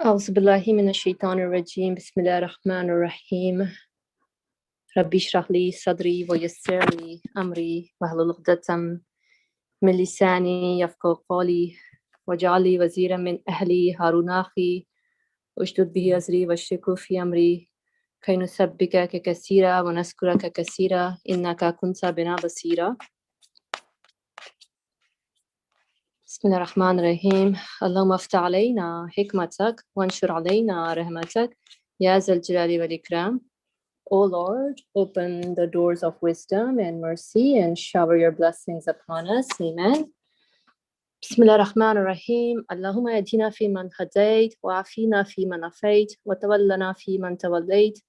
أعوذ بالله من الشيطان الرجيم بسم الله الرحمن الرحيم ربي اشرح لي صدري ويسر لي أمري واحلل عقدة من لساني يفقهوا قولي واجعل لي وزيرا من أهلي هارون أخي واشدد به أزري واشركه في أمري كي نسبحك كثيرا ونذكرك كثيرا إنك كنت بنا بصيرا. بسم الله الرحمن الرحيم. اللهم افتح علينا حكمتك وانشر علينا رحمتك يا ذا الجلال والإكرام. O Lord, open the doors of wisdom and mercy and shower your blessings upon us. Amen. بسم الله الرحمن الرحيم. اللهم اهدنا فيمن هديت وعافينا فيمن عافيت وتولنا فيمن توليت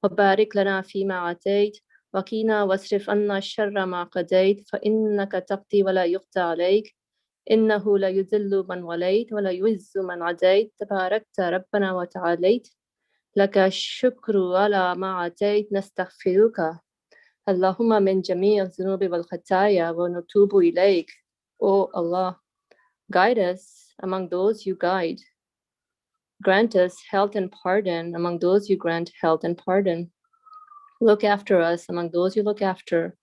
وبارك لنا فيما عطيت وقنا واصرف عنا شر ما قضيت فإنك تقضي ولا يقضى عليك إنه لا يذل من وليت ولا يعز من عاديت تباركت ربنا وتعاليت لك الشكر على ما عطيت نستغفرك اللهم من جميع الذنوب والخطايا ونتوب إليك. O Allah, guide us among those you guide. Grant us health and pardon among those you grant health and pardon. Look after us among those you look after.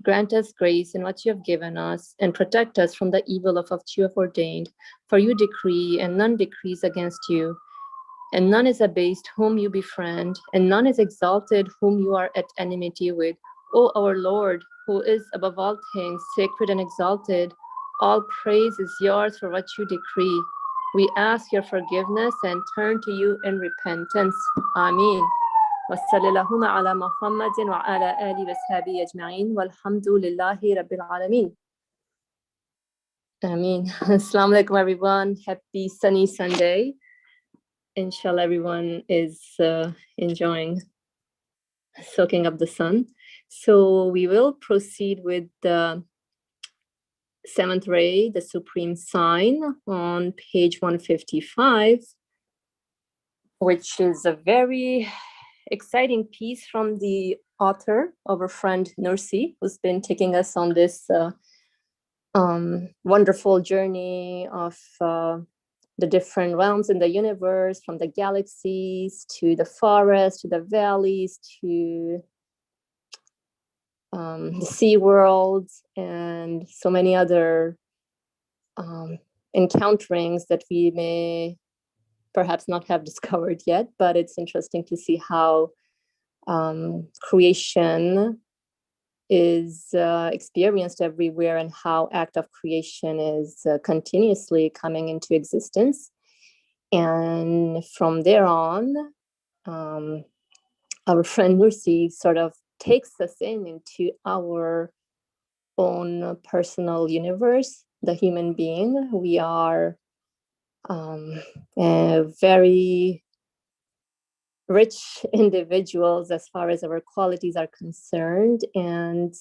Grant us grace in what you have given us, and protect us from the evil of what you have ordained. For you decree, and none decrees against you, and none is abased whom you befriend, and none is exalted whom you are at enmity with. O our Lord, who is above all things, sacred and exalted, all praise is yours for what you decree. We ask your forgiveness and turn to you in repentance. Ameen. وصلى اللهم على محمد وعلى آله وصحبه أجمعين والحمد لله رب العالمين. Ameen. Assalamu alaikum everyone. Happy sunny Sunday. Inshallah everyone is enjoying soaking up the sun. So we will proceed with the seventh ray, the supreme sign, on page 155, which is a very exciting piece from the author, our friend Nursi, who's been taking us on this wonderful journey of the different realms in the universe, from the galaxies to the forests to the valleys to the sea worlds and so many other encounterings that we may perhaps not have discovered yet, but it's interesting to see how creation is experienced everywhere and how act of creation is continuously coming into existence. And from there on, our friend Nursi sort of takes us into our own personal universe, the human being. We are very rich individuals as far as our qualities are concerned, and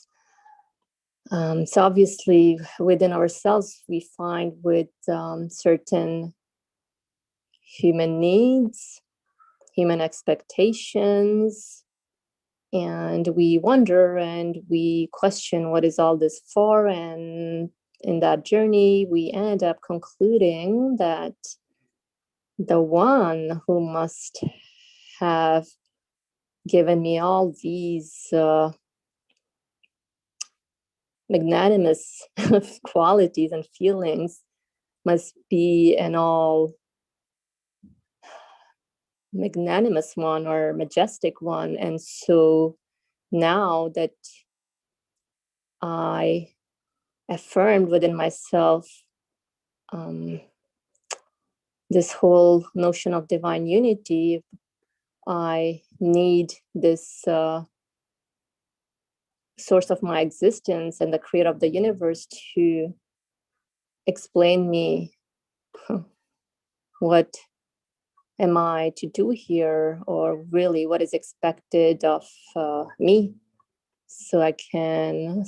so obviously within ourselves we find with certain human needs, human expectations, and we wonder and we question what is all this for. And in that journey we end up concluding that the one who must have given me all these magnanimous qualities and feelings must be an all magnanimous one or majestic one. And so now that I affirmed within myself this whole notion of divine unity, I need this source of my existence and the creator of the universe to explain me what am I to do here, or really what is expected of me, so I can,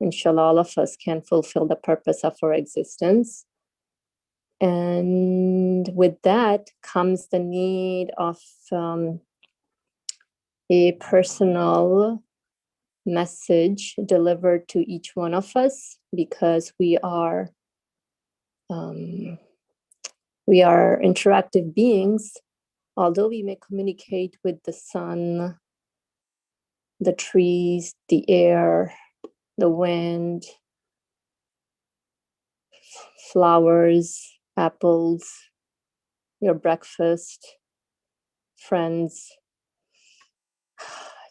inshallah, all of us can fulfill the purpose of our existence. And with that comes the need of a personal message delivered to each one of us, because we are We are interactive beings, although we may communicate with the sun, the trees, the air, the wind, flowers, apples, your breakfast, friends,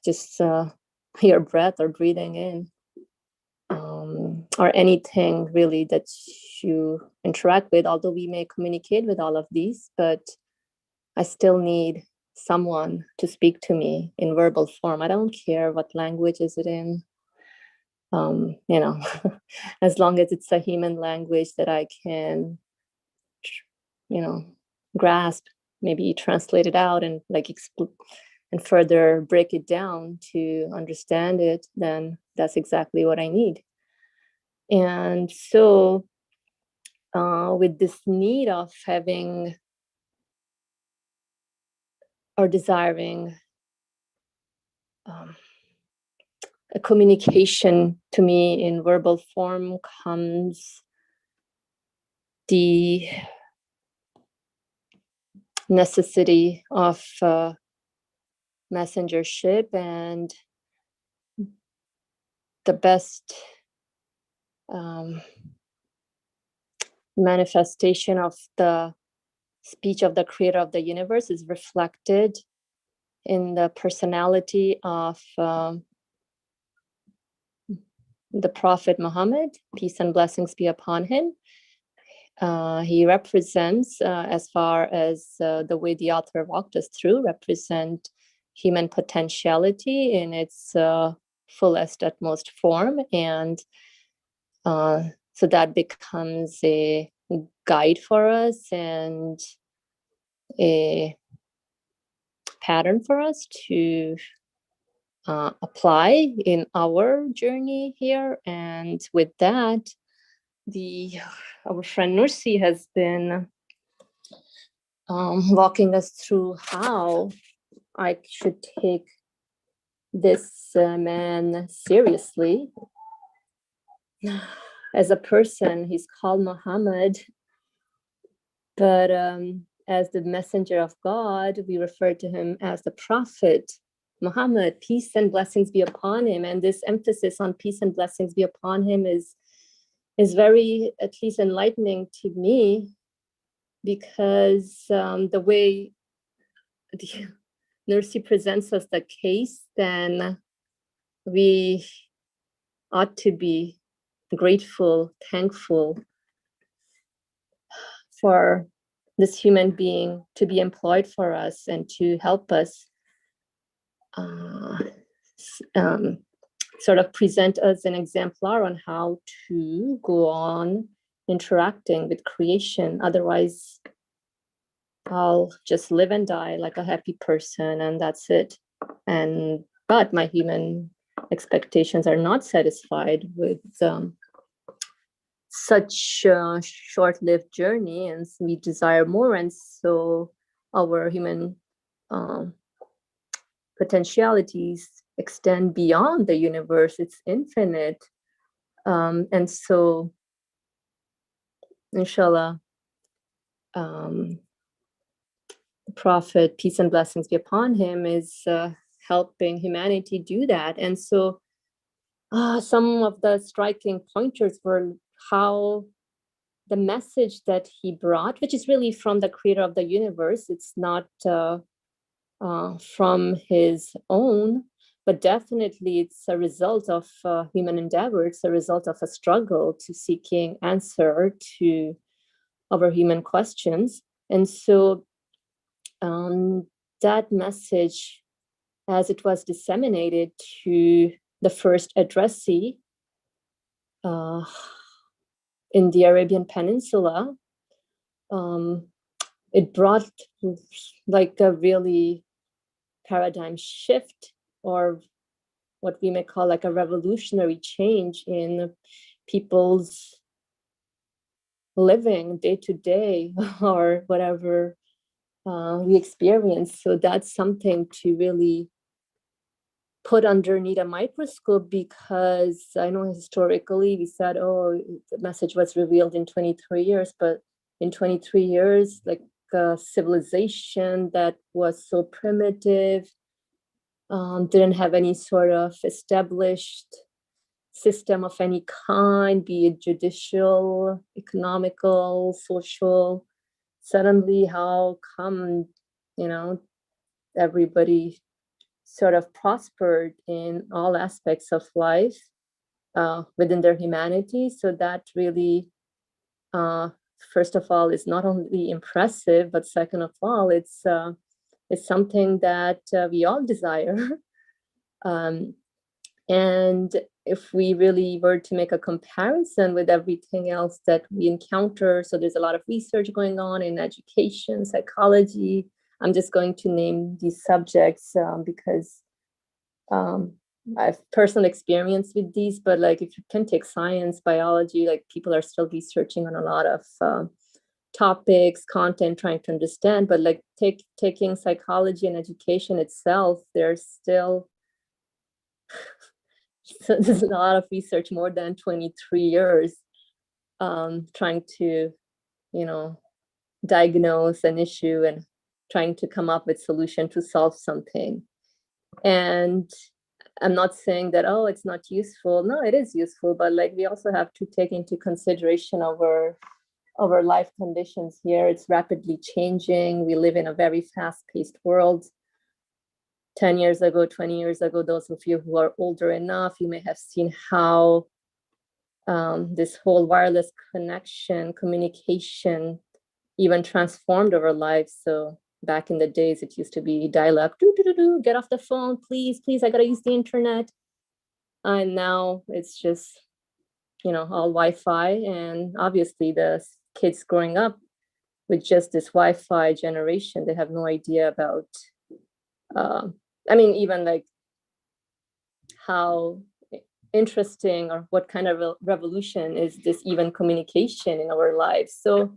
just your breath or breathing in, or anything really that you interact with, although we may communicate with all of these, but I still need someone to speak to me in verbal form. I don't care what language is it in, as long as it's a human language that I can, grasp, maybe translate it out and and further break it down to understand it, then that's exactly what I need. And so with this need of having or desiring a communication, to me in verbal form comes the necessity of messengership, and the best manifestation of the speech of the creator of the universe is reflected in the personality of the Prophet Muhammad, peace and blessings be upon him. He represents, as far as the way the author walked us through, represent human potentiality in its fullest, utmost form. And so that becomes a guide for us and a pattern for us to apply in our journey here. And with that, our friend Nursi has been walking us through how I should take this man seriously. As a person, he's called Muhammad, but as the messenger of God, we refer to him as the Prophet Muhammad, peace and blessings be upon him. And this emphasis on peace and blessings be upon him is very, at least, enlightening to me, because the way the Nursi presents us the case, then we ought to be grateful, thankful for this human being to be employed for us and to help us sort of present us an exemplar on how to go on interacting with creation. Otherwise, I'll just live and die like a happy person, and that's it. But my human expectations are not satisfied with such a short-lived journey, and we desire more. And so our human potentialities extend beyond the universe. It's infinite. And so, inshallah, the Prophet, peace and blessings be upon him, is helping humanity do that. And so some of the striking pointers were how the message that he brought, which is really from the creator of the universe, it's not from his own, but definitely it's a result of human endeavor. It's a result of a struggle to seeking answer to our human questions. And so that message, as it was disseminated to the first addressee in the Arabian Peninsula, it brought like a really paradigm shift, or what we may call like a revolutionary change in people's living day to day, or whatever we experience. So that's something to really put underneath a microscope, because I know historically we said, oh, the message was revealed in 23 years, but in 23 years, like a civilization that was so primitive, didn't have any sort of established system of any kind, be it judicial, economical, social. Suddenly, how come, everybody sort of prospered in all aspects of life within their humanity? So that really, first of all, is not only impressive, but second of all, it's something that we all desire. And if we really were to make a comparison with everything else that we encounter, so there's a lot of research going on in education, psychology. I'm just going to name these subjects because I have personal experience with these, but like if you can take science, biology, like people are still researching on a lot of topics, content, trying to understand, but like taking psychology and education itself, there's still so there's a lot of research, more than 23 years, trying to, diagnose an issue and trying to come up with solution to solve something. And I'm not saying that, oh, it's not useful. No, it is useful, but like we also have to take into consideration our life conditions here. It's rapidly changing. We live in a very fast-paced world. 10 years ago, 20 years ago, those of you who are older enough, you may have seen how this whole wireless connection, communication, even transformed our lives. So back in the days, it used to be dial-up, get off the phone, please, I gotta use the internet. And now it's just, all Wi-Fi. And obviously the kids growing up with just this Wi-Fi generation, they have no idea about, even like how interesting or what kind of revolution is this even communication in our lives. So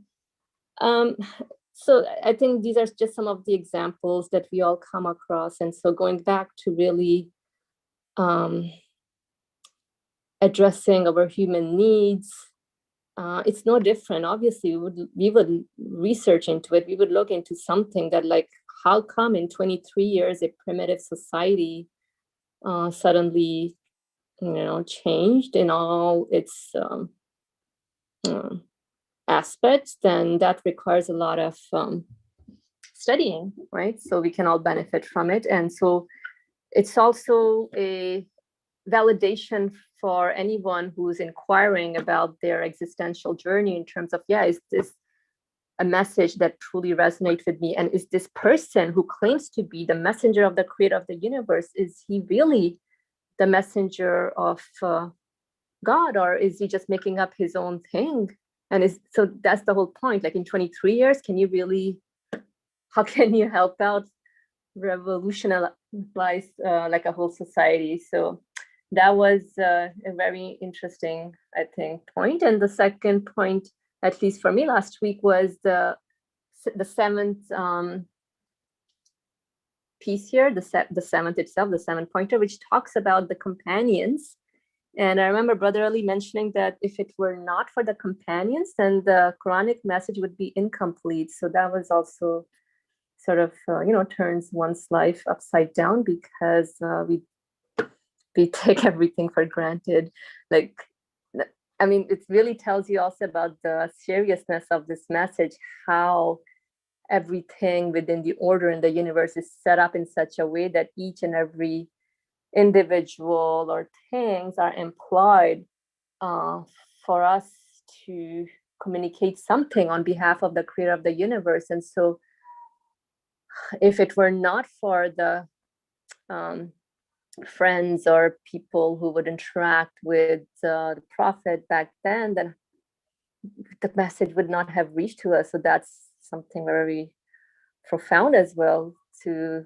I think these are just some of the examples that we all come across. And so going back to really addressing our human needs, it's no different. Obviously, we would research into it. We would look into something that, like, how come in 23 years a primitive society suddenly, changed in all its aspects? Then that requires a lot of studying, right? So we can all benefit from it. And so it's also a validation for anyone who's inquiring about their existential journey in terms of, is this a message that truly resonates with me? And is this person who claims to be the messenger of the creator of the universe, is he really the messenger of God, or is he just making up his own thing? And so that's the whole point. Like in 23 years, how can you help out revolutionize like a whole society? So that was a very interesting, I think, point. And the second point, at least for me last week, was the seventh piece here, the seventh itself, the seventh pointer, which talks about the companions. And I remember Brother Ali mentioning that if it were not for the companions, then the Quranic message would be incomplete. So that was also sort of, turns one's life upside down, because we take everything for granted. Like, it really tells you also about the seriousness of this message, how everything within the order in the universe is set up in such a way that each and every individual or things are employed for us to communicate something on behalf of the creator of the universe. And so if it were not for the friends or people who would interact with the prophet back then the message would not have reached to us. So that's something very profound as well to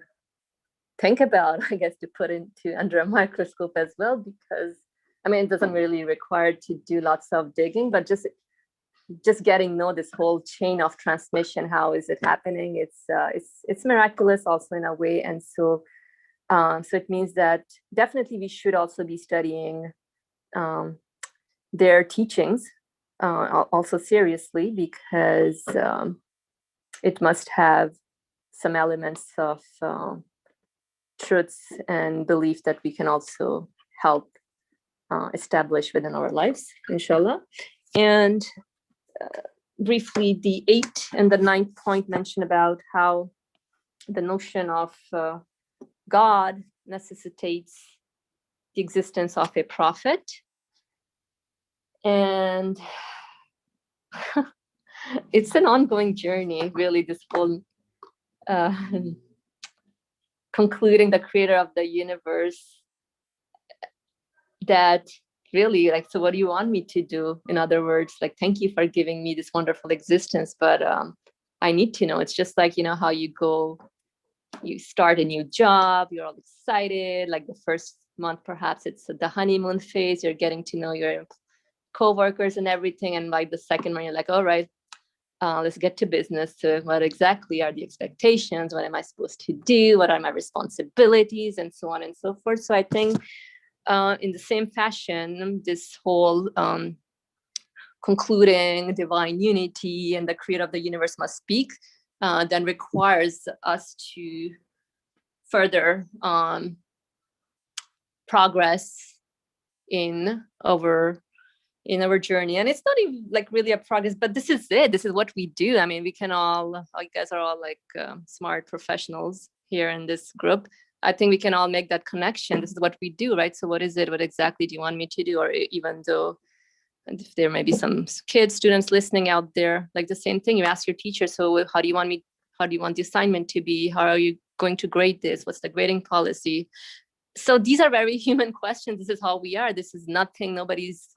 think about, I guess, to put into under a microscope as well, because it doesn't really require to do lots of digging, but just getting this whole chain of transmission. How is it happening? It's miraculous also in a way. And so it means that definitely we should also be studying their teachings, also seriously, because it must have some elements of truths and belief that we can also help establish within our lives, inshallah. And briefly, the 8th and the 9th point mention about how the notion of God necessitates the existence of a prophet. And it's an ongoing journey, really, this whole concluding the creator of the universe, that really, like, so what do you want me to do? In other words, like, thank you for giving me this wonderful existence, but I need to know. It's just like, how you start a new job, you're all excited, like the first month, perhaps it's the honeymoon phase, you're getting to know your co-workers and everything, and like the second month, you're like, all right, let's get to business. So what exactly are the expectations? What am I supposed to do? What are my responsibilities? And so on and so forth. So I think in the same fashion, this whole concluding divine unity and the creator of the universe must speak, then requires us to further progress in our journey. And it's not even like really a progress, but this is it. This is what we do. I mean, we can all, you guys are all like smart professionals here in this group. I think we can all make that connection. This is what we do, right? So what is it? What exactly do you want me to do? Or even though, and if there may be some kids, students listening out there, like the same thing, you ask your teacher, so how do you want the assignment to be? How are you going to grade this? What's the grading policy? So these are very human questions. This is how we are. This is nothing, nobody's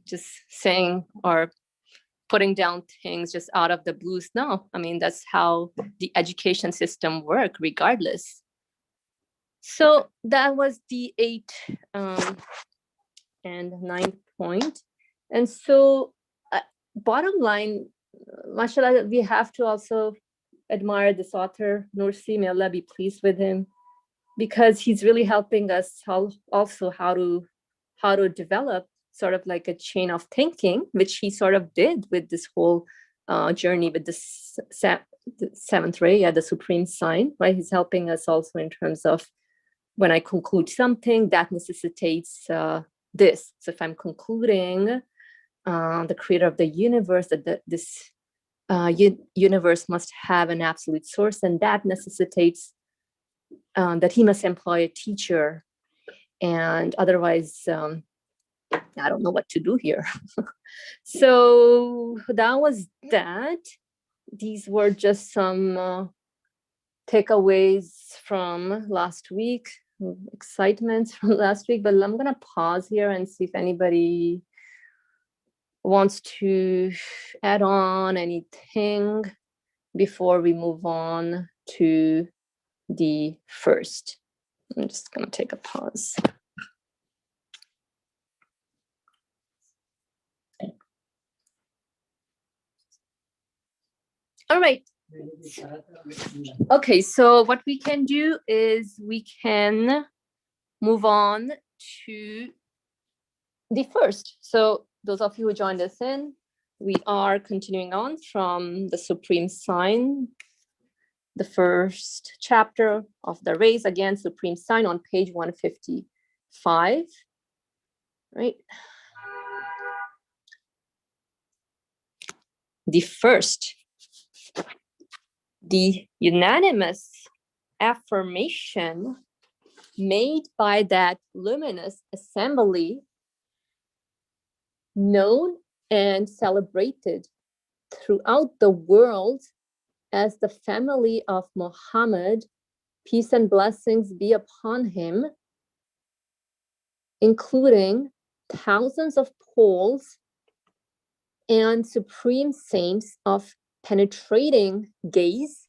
just saying or putting down things just out of the blues. No, I mean, that's how the education system works, regardless. So that was the 8th and 9th point. And so bottom line, mashallah, we have to also admire this author, Nursi, may Allah be pleased with him, because he's really helping us also how to develop sort of like a chain of thinking, which he sort of did with this whole journey with the 7th ray, the supreme sign, right? He's helping us also in terms of when I conclude something that necessitates this. So if I'm concluding the creator of the universe, that this universe must have an absolute source, and that necessitates that he must employ a teacher, and otherwise I don't know what to do here. So that was that. These were just some takeaways from last week, excitements from last week, but I'm gonna pause here and see if anybody wants to add on anything before we move on to the first. I'm just gonna take a pause. All right. Okay, so what we can do is we can move on to the first. So those of you who joined us in, we are continuing on from the supreme sign, the first chapter of the race, again, supreme sign on page 155, right? The first, the unanimous affirmation made by that luminous assembly, known and celebrated throughout the world as the family of Muhammad, peace and blessings be upon him, including thousands of Poles and supreme saints of penetrating gaze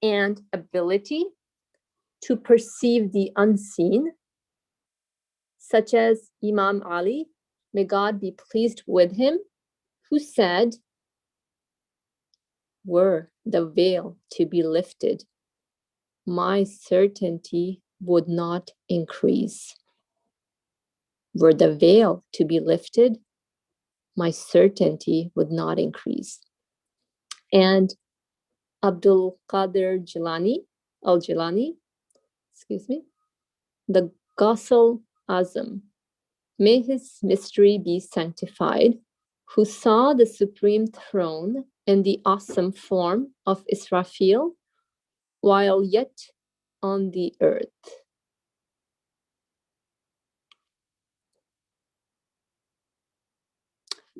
and ability to perceive the unseen, such as Imam Ali, may God be pleased with him, who said, were the veil to be lifted, my certainty would not increase. Were the veil to be lifted, my certainty would not increase. And al-Qadir al-Gilani, the Ghawth Azam, may his mystery be sanctified, who saw the supreme throne in the awesome form of Israfil while yet on the earth.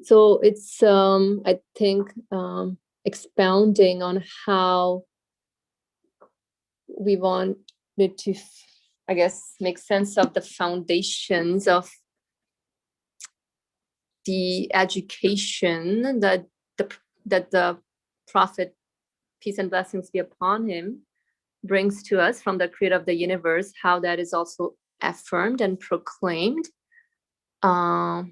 So it's, I think, expounding on how we wanted to, I guess, make sense of the foundations of the education that the Prophet, peace and blessings be upon him, brings to us from the creator of the universe, how that is also affirmed and proclaimed by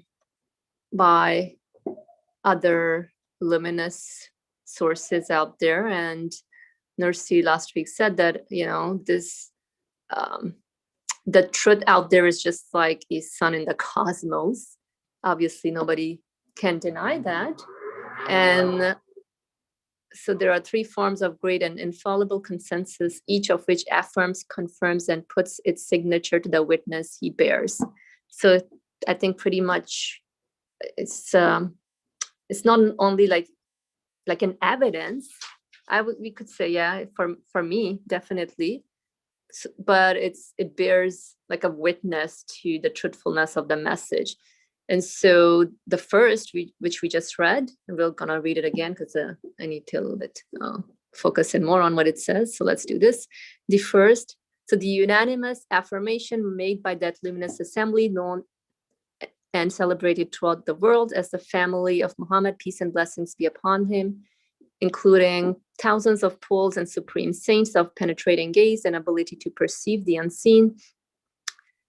other luminous sources out there. And Nursi last week said that, you know, this the truth out there is just like a sun in the cosmos. Obviously, nobody can deny that. And so there are three forms of great and infallible consensus, each of which affirms, confirms, and puts its signature to the witness he bears. So I think pretty much it's not only like an evidence. We could say, yeah, for me, definitely. But it bears like a witness to the truthfulness of the message. And so the first, which we just read, and we're gonna read it again because I need to a little bit focus in more on what it says. So let's do this. The first, so the unanimous affirmation made by that luminous assembly, known and celebrated throughout the world as the family of Muhammad, peace and blessings be upon him, including thousands of souls and supreme saints of penetrating gaze and ability to perceive the unseen,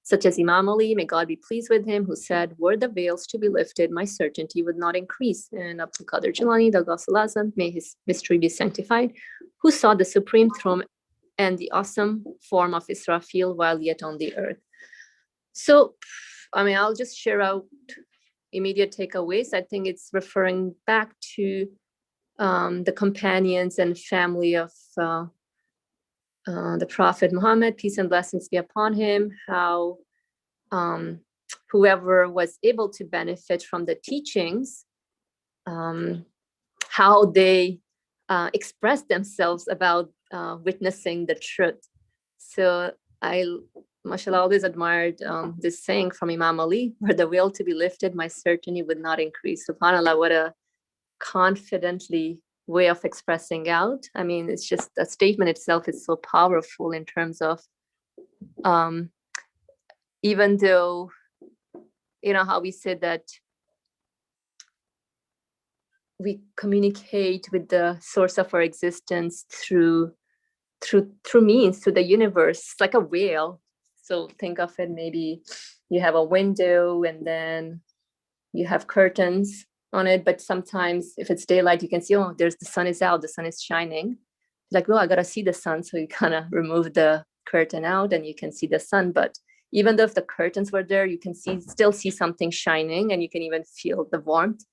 such as Imam Ali, may God be pleased with him, who said, were the veils to be lifted, my certainty would not increase. And al-Qadir al-Gilani, the Ghawth Azam, may his mystery be sanctified, who saw the supreme throne and the awesome form of Israfil while yet on the earth. So, I mean, I'll just share out immediate takeaways. I think it's referring back to the companions and family of the Prophet Muhammad, peace and blessings be upon him, how whoever was able to benefit from the teachings, how they expressed themselves about witnessing the truth. So I, mashallah, always admired this saying from Imam Ali, were the will to be lifted, my certainty would not increase. SubhanAllah, what a confidently way of expressing out. I mean, it's just a statement itself is so powerful in terms of even though, you know, how we said that we communicate with the source of our existence through means, through the universe. It's like a whale. So think of it, maybe you have a window and then you have curtains on it, but sometimes if it's daylight, you can see, oh, there's the sun is out, the sun is shining. Like, well, I gotta see the sun. So you kind of remove the curtain out and you can see the sun. But even though if the curtains were there, you can still see something shining, and you can even feel the warmth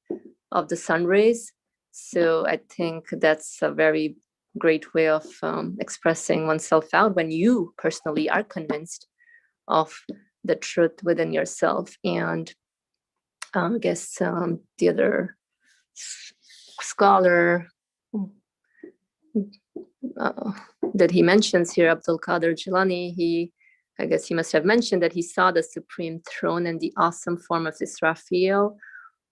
of the sun rays. So I think that's a very great way of expressing oneself out when you personally are convinced of the truth within yourself. And I guess the other scholar that he mentions here, al-Qadir al-Gilani, I guess he must have mentioned that he saw the supreme throne and the awesome form of Israfil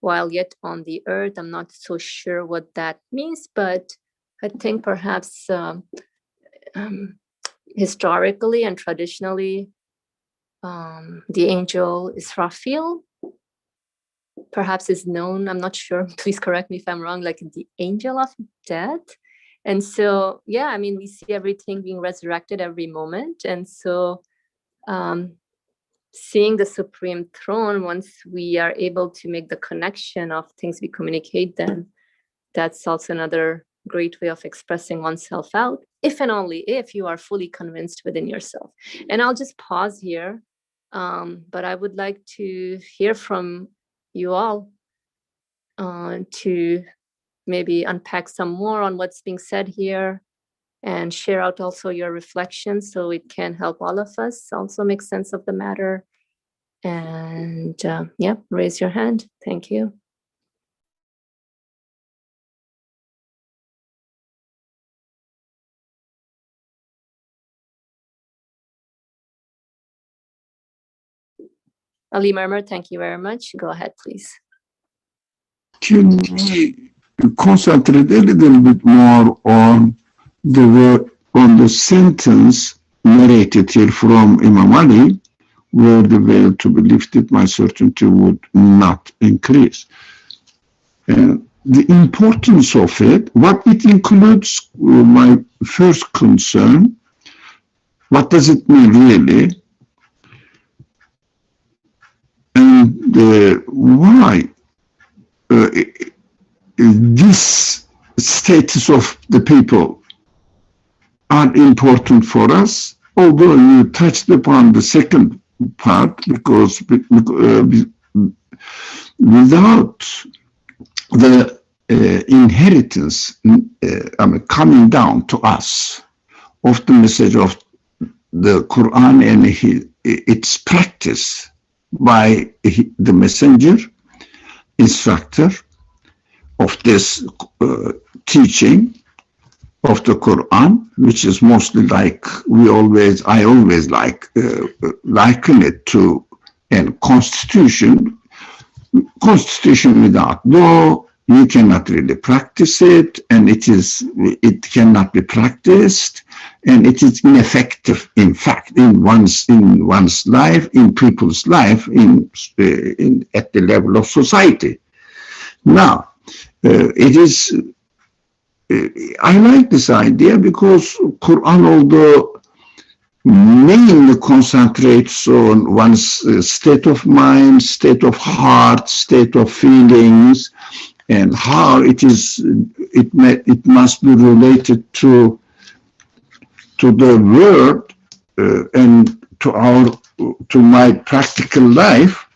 while yet on the earth. I'm not so sure what that means, but I think perhaps historically and traditionally, the angel Israfil perhaps is known, I'm not sure, please correct me if I'm wrong, like the angel of death. And so, yeah, I mean, we see everything being resurrected every moment. And so seeing the supreme throne, once we are able to make the connection of things we communicate, then that's also another great way of expressing oneself out, if and only if you are fully convinced within yourself. And I'll just pause here, but I would like to hear from you all. to maybe unpack some more on what's being said here and share out also your reflections so it can help all of us also make sense of the matter. And yeah, raise your hand. Thank you. Ali Murmur, thank you very much. Go ahead, please. Can we concentrate a little bit more on the sentence narrated here from Imam Ali, were the veil to be lifted, my certainty would not increase. The importance of it, what it includes, my first concern, what does it mean really? And why this status of the people are important for us, although you touched upon the second part, because without the inheritance coming down to us of the message of the Quran and its practice by the messenger, instructor of this teaching of the Quran, which is mostly like I always liken it to a constitution without law. You cannot really practice it, and it cannot be practiced, and it is ineffective. In fact, in one's life, in people's life, at the level of society. Now, it is. I like this idea because Quran, although mainly concentrates on one's state of mind, state of heart, state of feelings, and how it must be related to the world and to my practical life.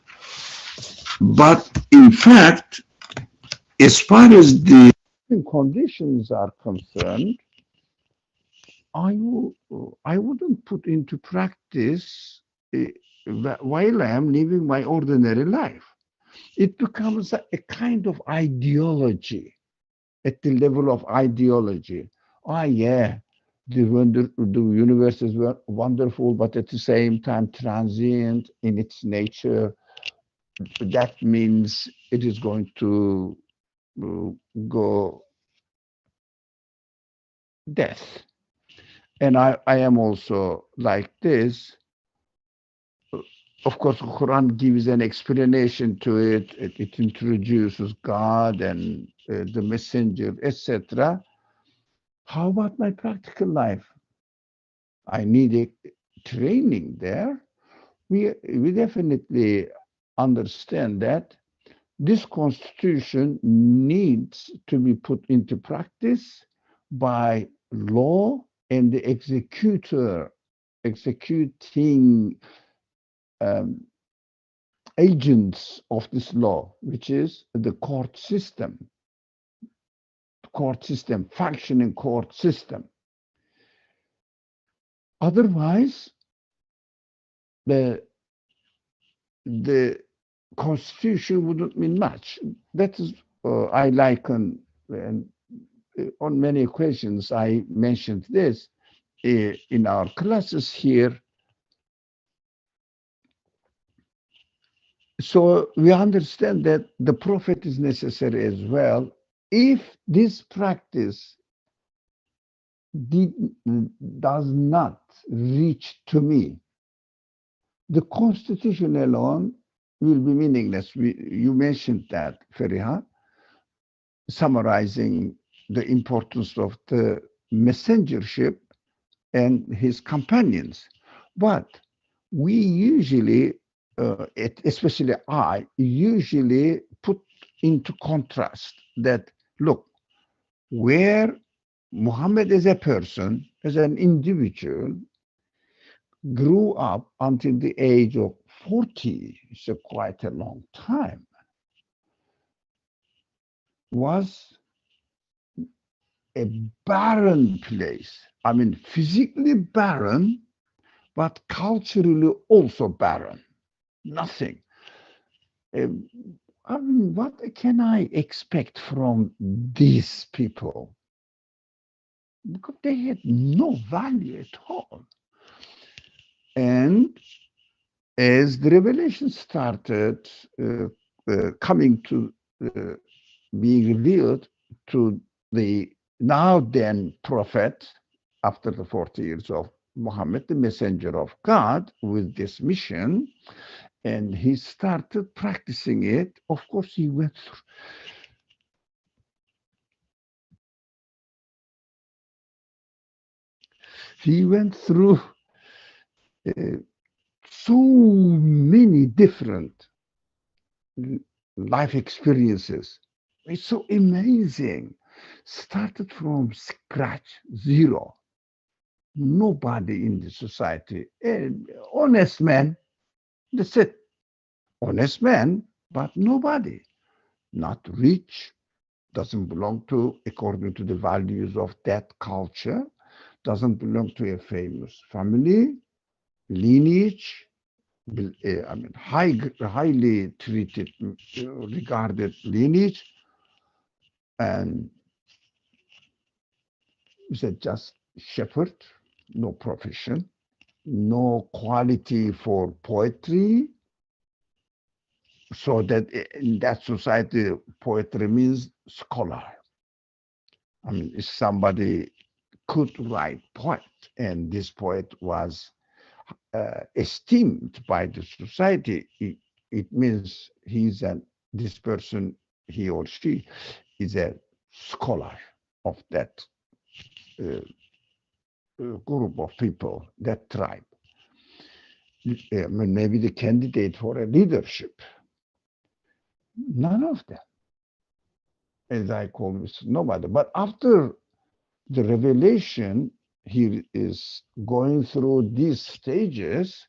But in fact, as far as the conditions are concerned, I wouldn't put into practice while I am living my ordinary life. It becomes a kind of ideology, at the level of ideology. Yeah, the universe is wonderful, but at the same time transient in its nature. That means it is going to go death. And I am also like this. Of course, the Quran gives an explanation to it. It introduces God and the messenger, etc. How about my practical life? I need a training there. We definitely understand that this constitution needs to be put into practice by law and the executing agents of this law, which is the court system, functioning court system. Otherwise, the constitution wouldn't mean much. That is, I liken, and on many occasions I mentioned this in our classes here. So we understand that the prophet is necessary as well. If this practice does not reach to me, the constitution alone will be meaningless. You mentioned that, Fariha, summarizing the importance of the messengership and his companions. But we usually, especially I, usually put into contrast that, look, where Muhammad as a person, as an individual, grew up until the age of 40, it's quite a long time. was a barren place. I mean, physically barren, but culturally also barren. Nothing. Um, I mean, what can I expect from these people? Because they had no value at all. And as the revelation started coming to being revealed to the now then prophet after the 40 years of Muhammad, the messenger of God, with this mission, and he started practicing it. Of course, he went through uh, so many different life experiences. It's so amazing. Started from scratch, zero. Nobody in the society. An honest man, that's it. Honest man, but nobody. Not rich, doesn't belong to, according to the values of that culture, doesn't belong to a famous family, lineage, I mean, highly treated, regarded lineage, and is a just shepherd, no profession, no quality for poetry. So that in that society, poetry means scholar. I mean, if somebody could write poet, and this poet was esteemed by the society, it means this person, he or she, is a scholar of that group of people, that tribe. Maybe the candidate for a leadership. None of them, as I call this, nobody. But after the revelation, he is going through these stages.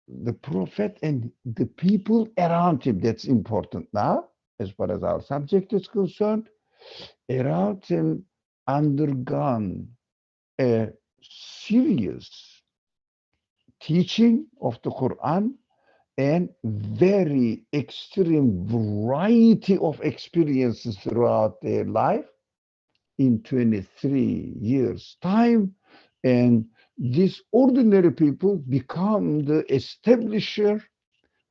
The prophet and the people around him, that's important now, as far as our subject is concerned, around him undergone a serious teaching of the Quran and very extreme variety of experiences throughout their life in 23 years' time. And these ordinary people become the establisher,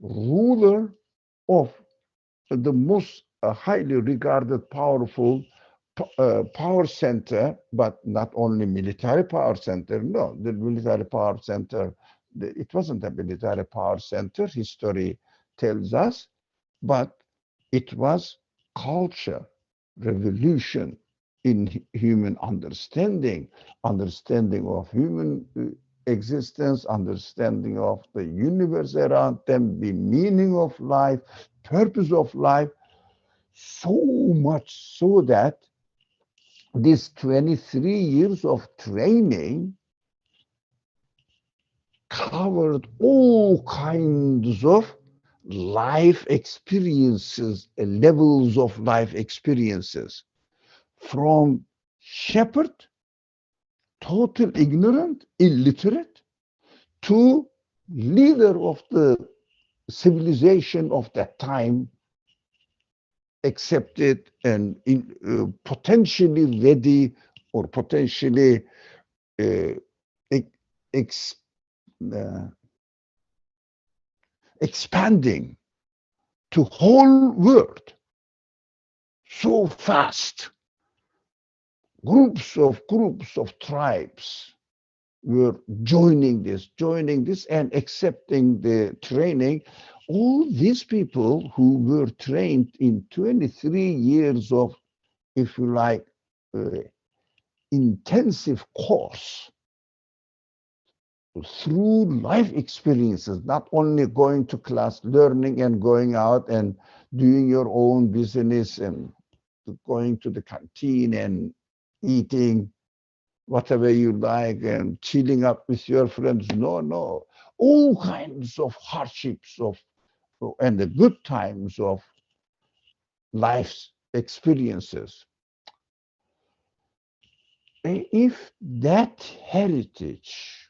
ruler of the most highly regarded, powerful power center, but not only military power center. No, the military power center, it wasn't a military power center, history tells us, but it was culture, revolution in human understanding, understanding of human existence, understanding of the universe around them, the meaning of life, purpose of life, so much so that these 23 years of training covered all kinds of life experiences, levels of life experiences, from shepherd, total ignorant, illiterate, to leader of the civilization of that time, accepted and potentially ready or potentially uh, ex, uh, expanding to whole world so fast. Groups of tribes were joining this and accepting the training. All these people who were trained in 23 years of, if you like, intensive course through life experiences, not only going to class, learning and going out and doing your own business and going to the canteen and eating whatever you like and chilling up with your friends. No. All kinds of hardships of and the good times of life experiences. If that heritage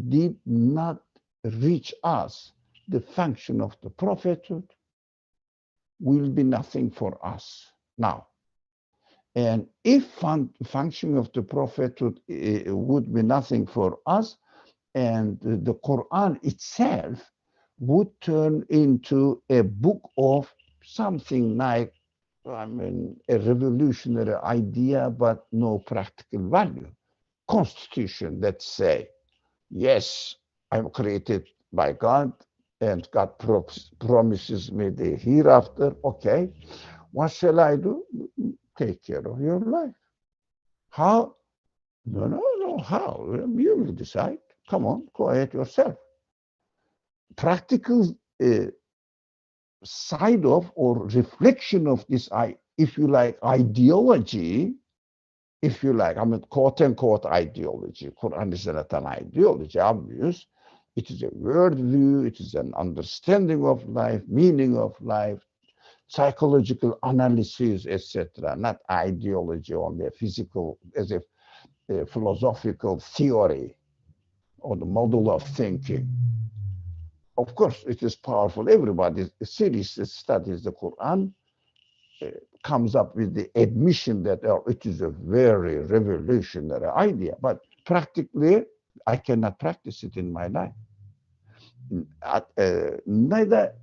did not reach us, the function of the prophethood will be nothing for us now. And if function of the prophethood would be nothing for us, and the Quran itself would turn into a book of something like, I mean, a revolutionary idea, but no practical value. Constitution, let's say, yes, I'm created by God, and God promises me the hereafter. Okay, what shall I do? Take care of your life. How? No, how? You will decide. Come on, go ahead yourself. Practical side of or reflection of this, if you like, ideology, if you like, I mean, quote unquote ideology. Quran is not an ideology, obvious. It is a worldview, it is an understanding of life, meaning of life, psychological analysis, etc. Not ideology only, a physical, as a philosophical theory or the model of thinking. Of course, it is powerful. Everybody seriously studies the Quran, comes up with the admission that it is a very revolutionary idea, but practically, I cannot practice it in my life. Neither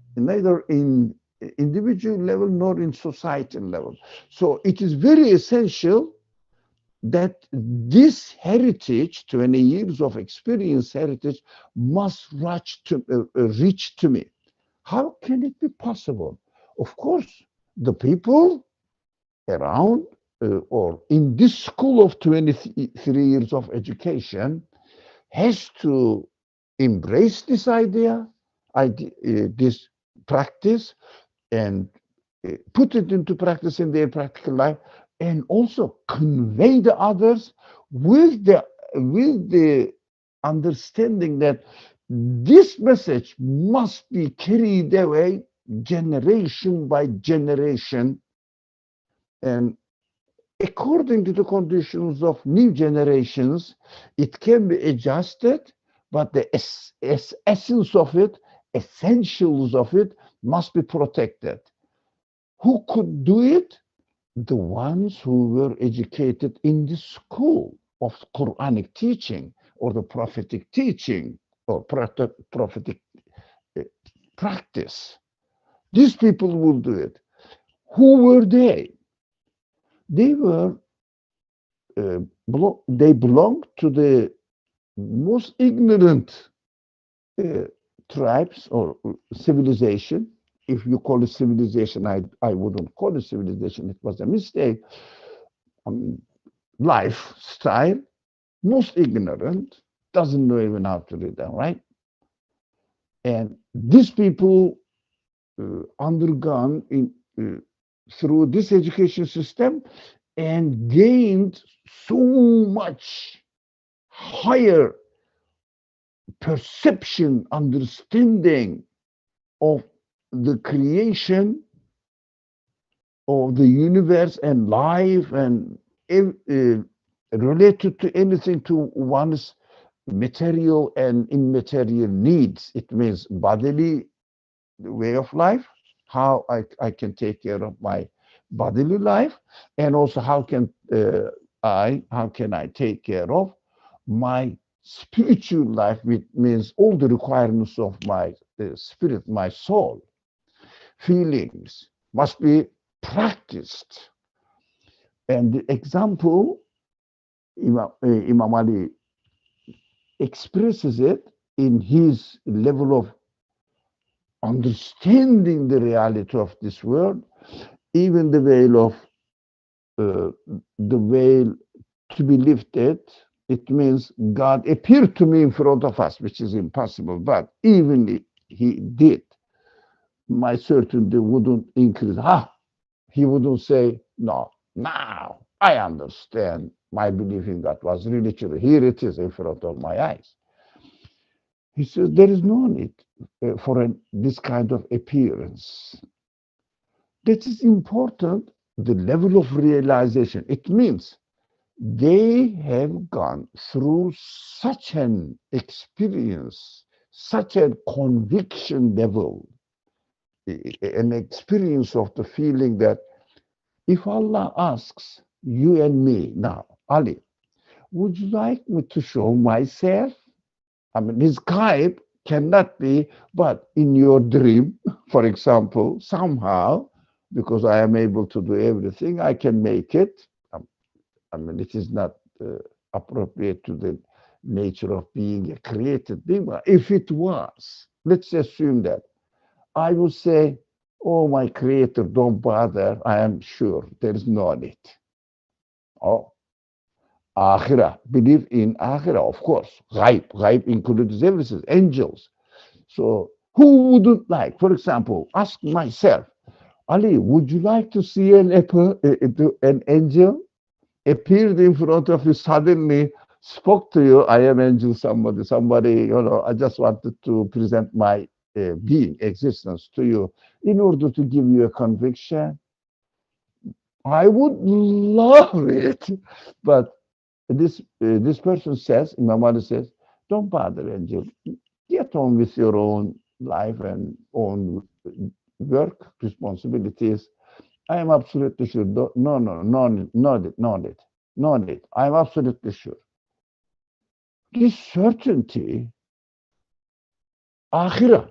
in individual level nor in societal level. So it is very essential that this heritage, 20 years of experience heritage, must reach to me. How can it be possible? Of course, the people around or in this school of 23 years of education has to embrace this idea, this practice, and put it into practice in their practical life, and also convey the others with the understanding that this message must be carried away generation by generation, and according to the conditions of new generations, it can be adjusted, but the essence of it, essentials of it, must be protected. Who could do it? The ones who were educated in the school of Quranic teaching or the prophetic teaching or prophetic practice. These people will do it. Who were they? They were they belonged to the most ignorant tribes or civilization. If you call it civilization, I wouldn't call it civilization. It was a mistake. Lifestyle, most ignorant, doesn't know even how to read and write. And these people undergone through this education system and gained so much higher perception, understanding of the creation of the universe and life and related to anything to one's material and immaterial needs. It means bodily way of life, how I can take care of my bodily life, and also how can I take care of my spiritual life, which means all the requirements of my spirit, my soul, feelings must be practiced. And the example, Imam Ali expresses it in his level of understanding the reality of this world, even the veil to be lifted. It means God appeared to me in front of us, which is impossible. But even if he did, my certainty wouldn't increase. He wouldn't say, no, now I understand my belief in God was really true. Here it is in front of my eyes. He says there is no need for this kind of appearance. That is important the level of realization. It means they have gone through such an experience, such a conviction level, an experience of the feeling that if Allah asks you and me now, Ali, would you like me to show myself? I mean, this ghaib cannot be, but in your dream, for example, somehow, because I am able to do everything, I can make it. I mean, it is not appropriate to the nature of being a created being. But if it was, let's assume that I would say, oh, my creator, don't bother. I am sure there is no need. Oh, Akhirah, believe in Akhirah, of course. Ghaib, ghaib includes everything, angels. So who wouldn't like, for example, ask myself, Ali, would you like to see an angel appeared in front of you suddenly, spoke to you, I am angel, somebody, I just wanted to present my being, existence to you in order to give you a conviction? I would love it. But this person says, Imam Ali says, don't bother, angel. Get on with your own life and own work responsibilities. I am absolutely sure. No, no, no need, no need, no need, no need. I am absolutely sure. This certainty, akhirah,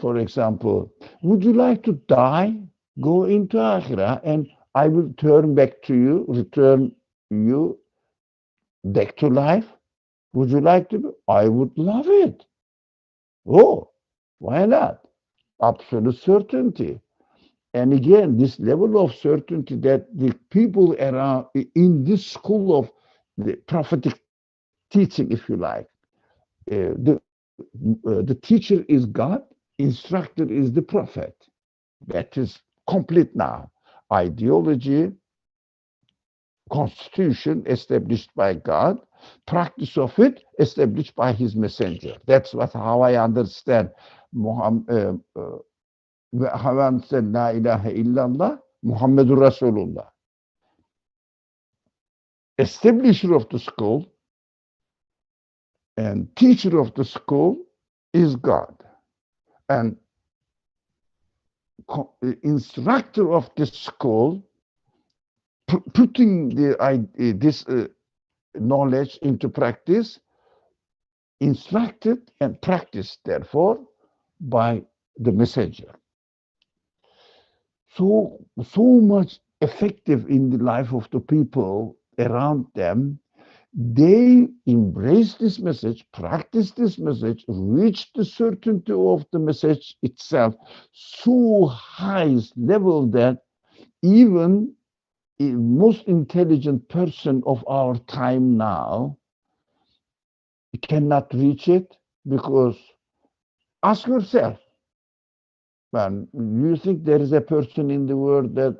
for example, would you like to die? Go into akhirah and I will turn back to you, return you back to life. Would you like to? I would love it. Oh, why not? Absolute certainty. And again, this level of certainty that the people around in this school of the prophetic teaching, if you like, the teacher is God, instructor is the prophet. That is complete now. Ideology, constitution established by God, practice of it established by his messenger. That's how I understand Muhammad. Havan said, La ilaha illallah, Muhammadur Rasulullah. Establisher of the school and teacher of the school is God. And instructor of the school, putting this knowledge into practice, instructed and practiced, therefore, by the messenger. So much effective in the life of the people around them. They embrace this message, practice this message, reach the certainty of the message itself so high level that even the most intelligent person of our time now cannot reach it, because ask yourself, man, you think there is a person in the world that,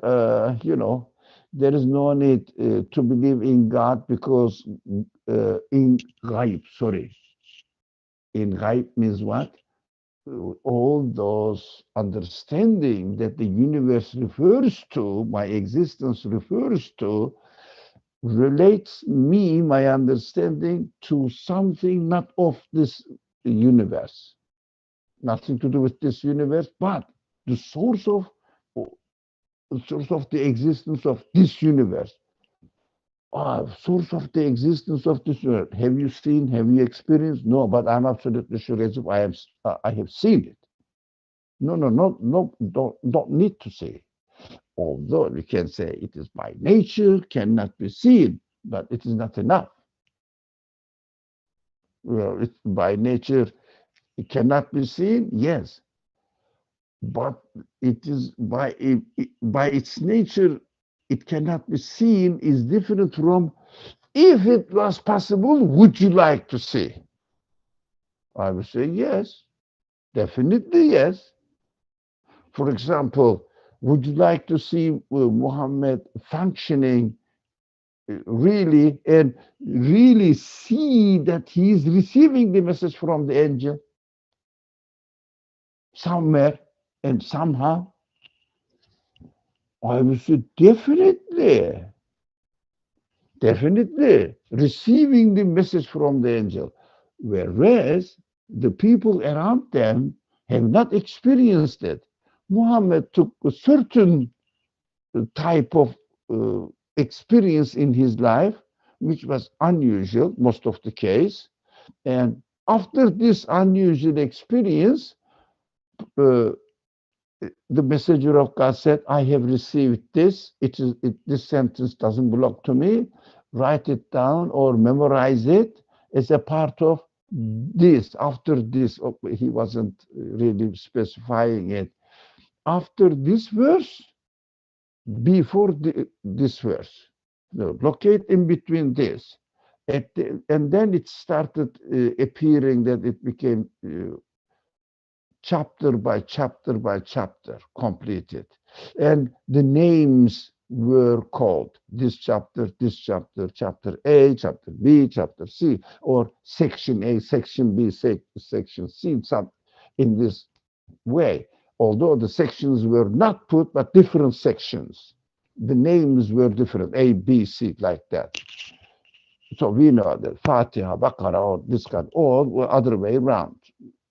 there is no need to believe in God because in ghaib, in ghaib means what? All those understanding that the universe refers to, my existence refers to, relates me, my understanding, to something not of this universe, nothing to do with this universe, but the source of the existence of this universe. Source of the existence of this universe. Have you seen? Have you experienced? No, but I'm absolutely sure as if I have seen it. No, don't need to say. Although we can say it is by nature, cannot be seen, but it is not enough. Well, by nature, it cannot be seen, yes, but it is by its nature, it cannot be seen is different from if it was possible, would you like to see? I would say yes, definitely yes. For example, would you like to see Muhammad functioning really and really see that he is receiving the message from the angel somewhere and somehow? I would say definitely, definitely receiving the message from the angel, whereas the people around them have not experienced it. Muhammad took a certain type of uh, experience in his life, which was unusual most of the case. And after this unusual experience, uh, the messenger of God said, I have received this. This sentence doesn't belong to me. Write it down or memorize it as a part of this. After this, he wasn't really specifying it. After this verse, before this verse. No, locate in between this. And then it started appearing that it became chapter by chapter by chapter completed. And the names were called this chapter, chapter A, chapter B, chapter C, or section A, section B, section C, some in this way. Although the sections were not put, but different sections. The names were different, A, B, C, like that. So we know that Fatiha, Baqarah, or this kind, or other way around.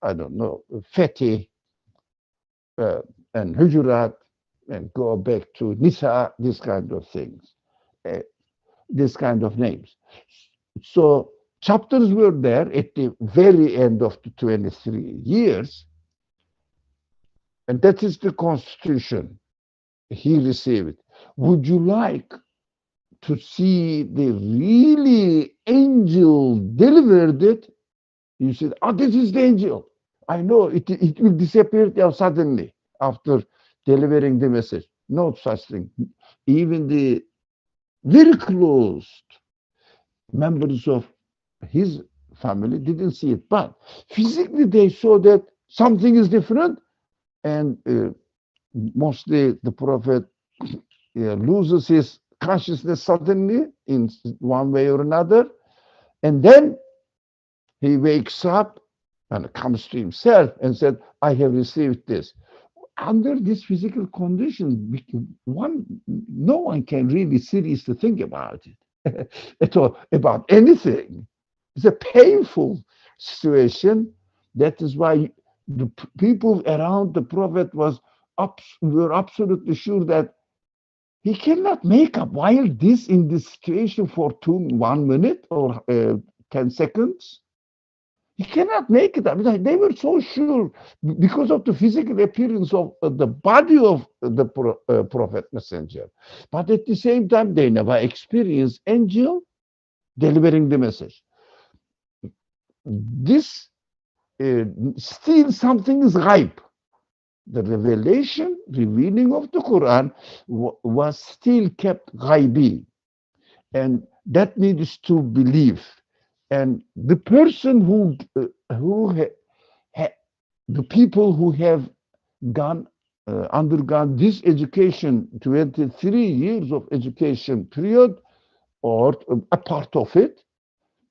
I don't know, Fatih uh, and Hujurat, and go back to Nisa, this kind of things, uh, this kind of names. So chapters were there at the very end of the 23 years, and that is the constitution he received. Would you like to see the really angel delivered it? You said, oh, this is the angel. I know it will disappear suddenly after delivering the message. No such thing. Even the very close members of his family didn't see it. But physically, they saw that something is different. And mostly the prophet loses his consciousness suddenly in one way or another. And then he wakes up and comes to himself and said, I have received this. Under this physical condition, no one can really seriously think about it at all, about anything. It's a painful situation. That is why the people around the prophet were absolutely sure that he cannot make up while this in this situation for 1 minute or 10 seconds. He cannot make it up. They were so sure because of the physical appearance of the body of the prophet messenger. But at the same time, they never experienced angel delivering the message. This still something is ripe. The revealing of the Quran was still kept ghaibi. And that needs to believe. And the person the people who have undergone this education, 23 years of education period, or a part of it,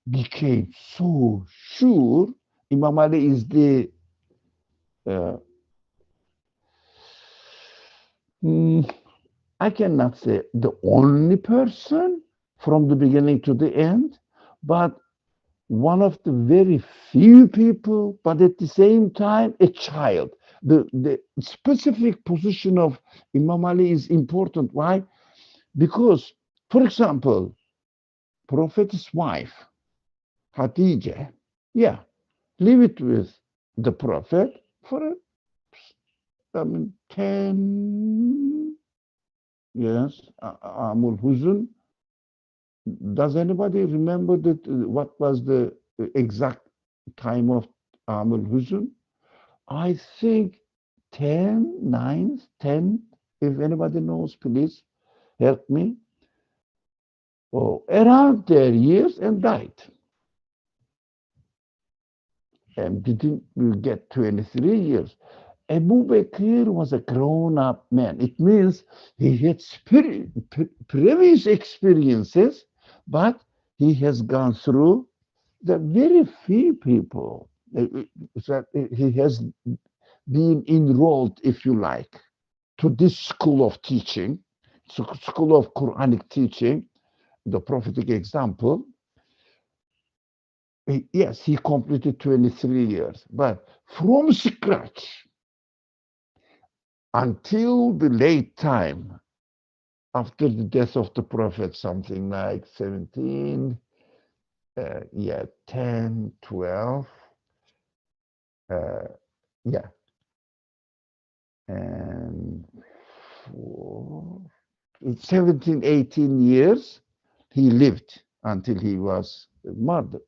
became so sure. Imam Ali is the uh, I cannot say the only person from the beginning to the end, but one of the very few people, but at the same time, a child. The specific position of Imam Ali is important. Why? Because, for example, Prophet's wife, Khadija, yeah, lived with the Prophet for 10 years, Amul Huzun. Does anybody remember what was the exact time of Amul Huzun? I think 10, 9, 10. If anybody knows, please help me. Oh, around their years and died. And didn't get 23 years. Abu Bakr was a grown-up man. It means he had previous experiences, but he has gone through the very few people that he has been enrolled, if you like, to this school of teaching. school of Quranic teaching, the prophetic example, yes, he completed 23 years, but from scratch until the late time, after the death of the prophet, something like 17, 10, 12, yeah, and 17, 18 years he lived until he was martyred.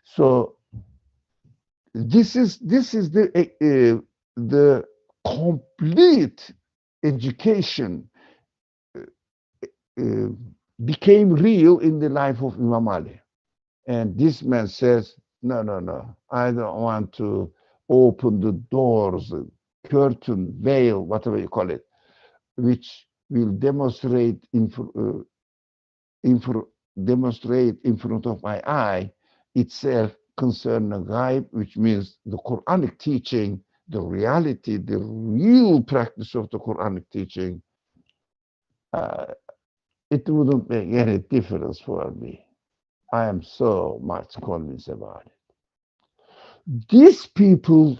So this is the complete education became real in the life of Imam Ali. And this man says, no, no, no, I don't want to open the doors, curtain, veil, whatever you call it, which will demonstrate demonstrate in front of my eye itself concerning ghaib, which means the Quranic teaching, the reality, the real practice of the Quranic teaching. It wouldn't make any difference for me. I am so much convinced about it. These people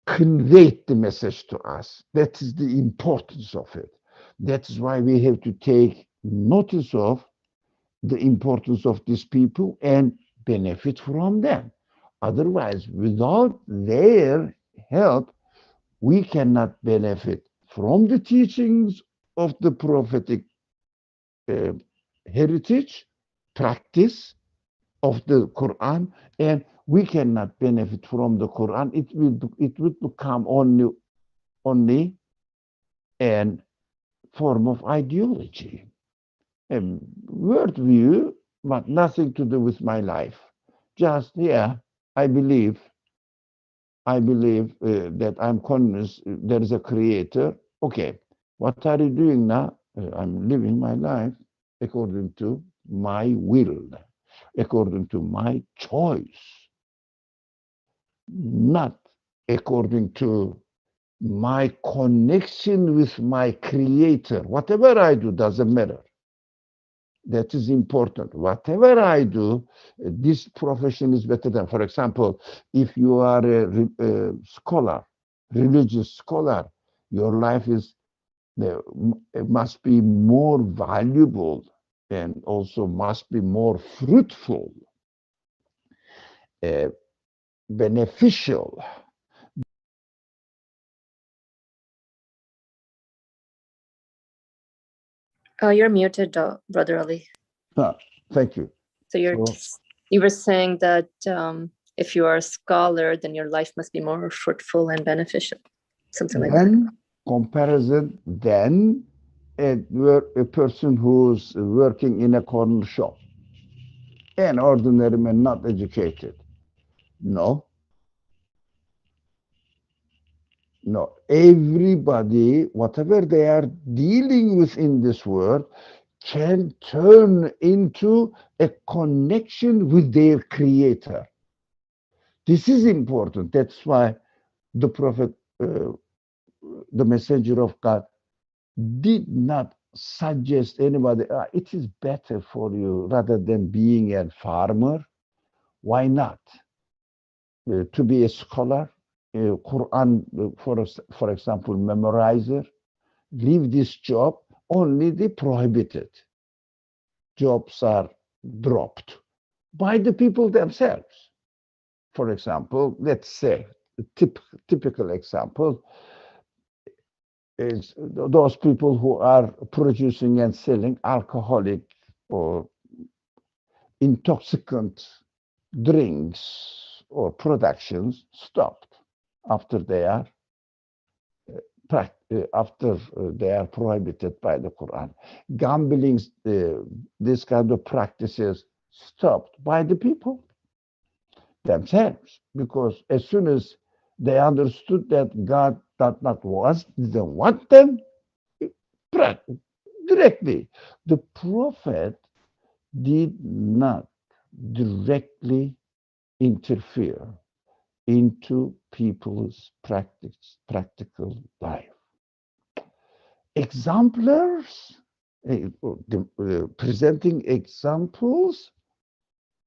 conveyed the message to us. That is the importance of it. That is why we have to take notice of the importance of these people and benefit from them. Otherwise, without their help, we cannot benefit from the teachings of the prophetic heritage, practice of the Quran, and we cannot benefit from the Quran. It will become only an form of ideology, a worldview, but nothing to do with my life. Just, yeah, I believe that I'm convinced there is a creator. Okay, what are you doing now? I'm living my life according to my will, according to my choice, not according to my connection with my creator. Whatever I do doesn't matter. That is important. Whatever I do, this profession is better than, for example, if you are a scholar, religious scholar, your life is must be more valuable and also must be more fruitful, beneficial. You're muted, Brother Ali. Thank you. So you were saying that if you are a scholar, then your life must be more fruitful and beneficial, something like that. Comparison, then a person who's working in a corner shop, an ordinary man, not educated. No. No. Everybody, whatever they are dealing with in this world, can turn into a connection with their creator. This is important. That's why the prophet, the messenger of God, did not suggest anybody, it is better for you rather than being a farmer. Why not? To be a scholar, Quran, for example, memorizer, leave this job, only the prohibited jobs are dropped by the people themselves. For example, let's say, a typical example is those people who are producing and selling alcoholic or intoxicant drinks or productions stopped after they are prohibited by the Quran. Gambling, this kind of practices stopped by the people themselves, because as soon as they understood that God didn't want them, directly, the prophet did not directly interfere into people's practical life. exemplars, presenting examples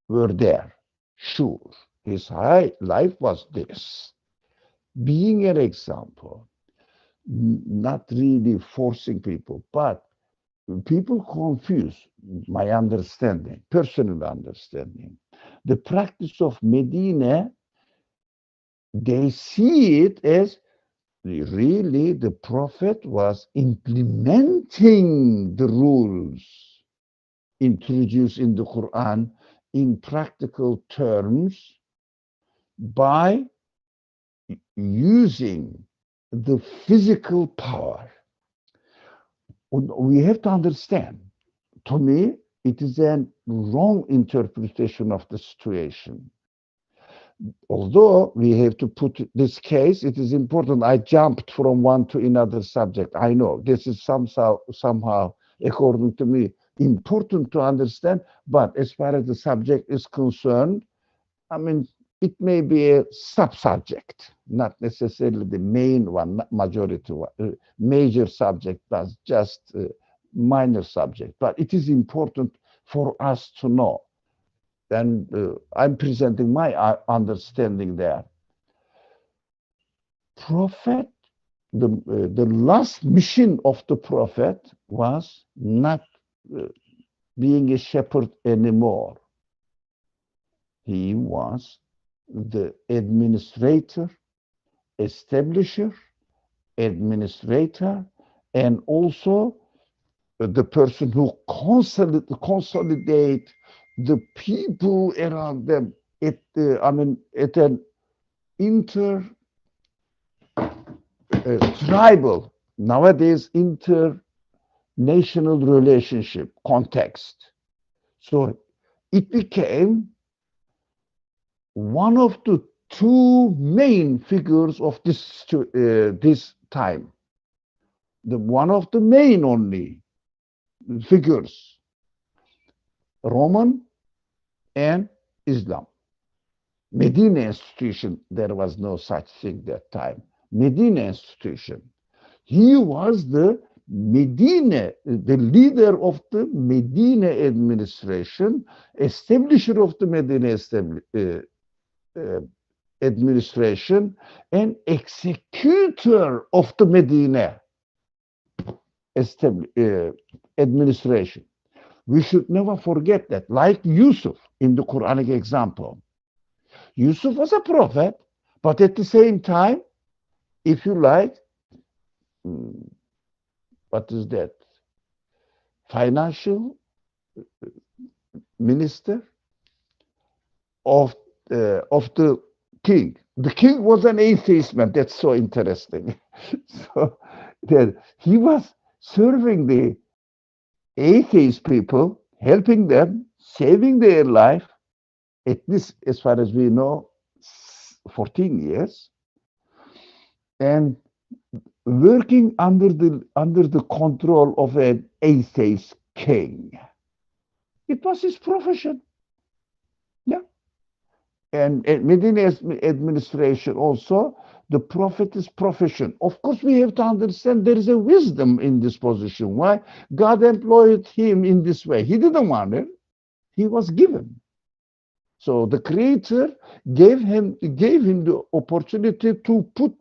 were there. Sure, his high life was this. Being an example, not really forcing people, but people confuse my understanding, personal understanding. The practice of Medina, they see it as really the Prophet was implementing the rules introduced in the Quran in practical terms by using the physical power. We have to understand, to me, it is a wrong interpretation of the situation. Although we have to put this case, it is important. I jumped from one to another subject. I know this is somehow, according to me, important to understand. But as far as the subject is concerned, I mean, it may be a sub-subject, not necessarily the main one, majority one, major subject, but just minor subject. But it is important for us to know. And I'm presenting my understanding there. Prophet, the last mission of the prophet was not being a shepherd anymore. He was the administrator, establisher, administrator, and also the person who consolidate the people around them at at an tribal, nowadays international relationship context. So it became one of the two main figures of this time. One of the main only figures, Roman and Islam. Medina institution, there was no such thing that time. Medina institution. He was the Medina, the leader of the Medina administration, establisher of the Medina administration, and executor of the Medina administration. We should never forget that. Like Yusuf in the Quranic example. Yusuf was a prophet, but at the same time, if you like, what is that? Financial minister of the king. The king was an atheist man. That's so interesting. So that he was serving the atheist people, helping them, saving their life, at least as far as we know, 14 years, and working under the control of an atheist king. It was his profession. Yeah. And Medina's administration also, the prophet's profession. Of course, we have to understand there is a wisdom in this position. Why? God employed him in this way. He didn't want it. He was given. So the Creator gave him the opportunity to put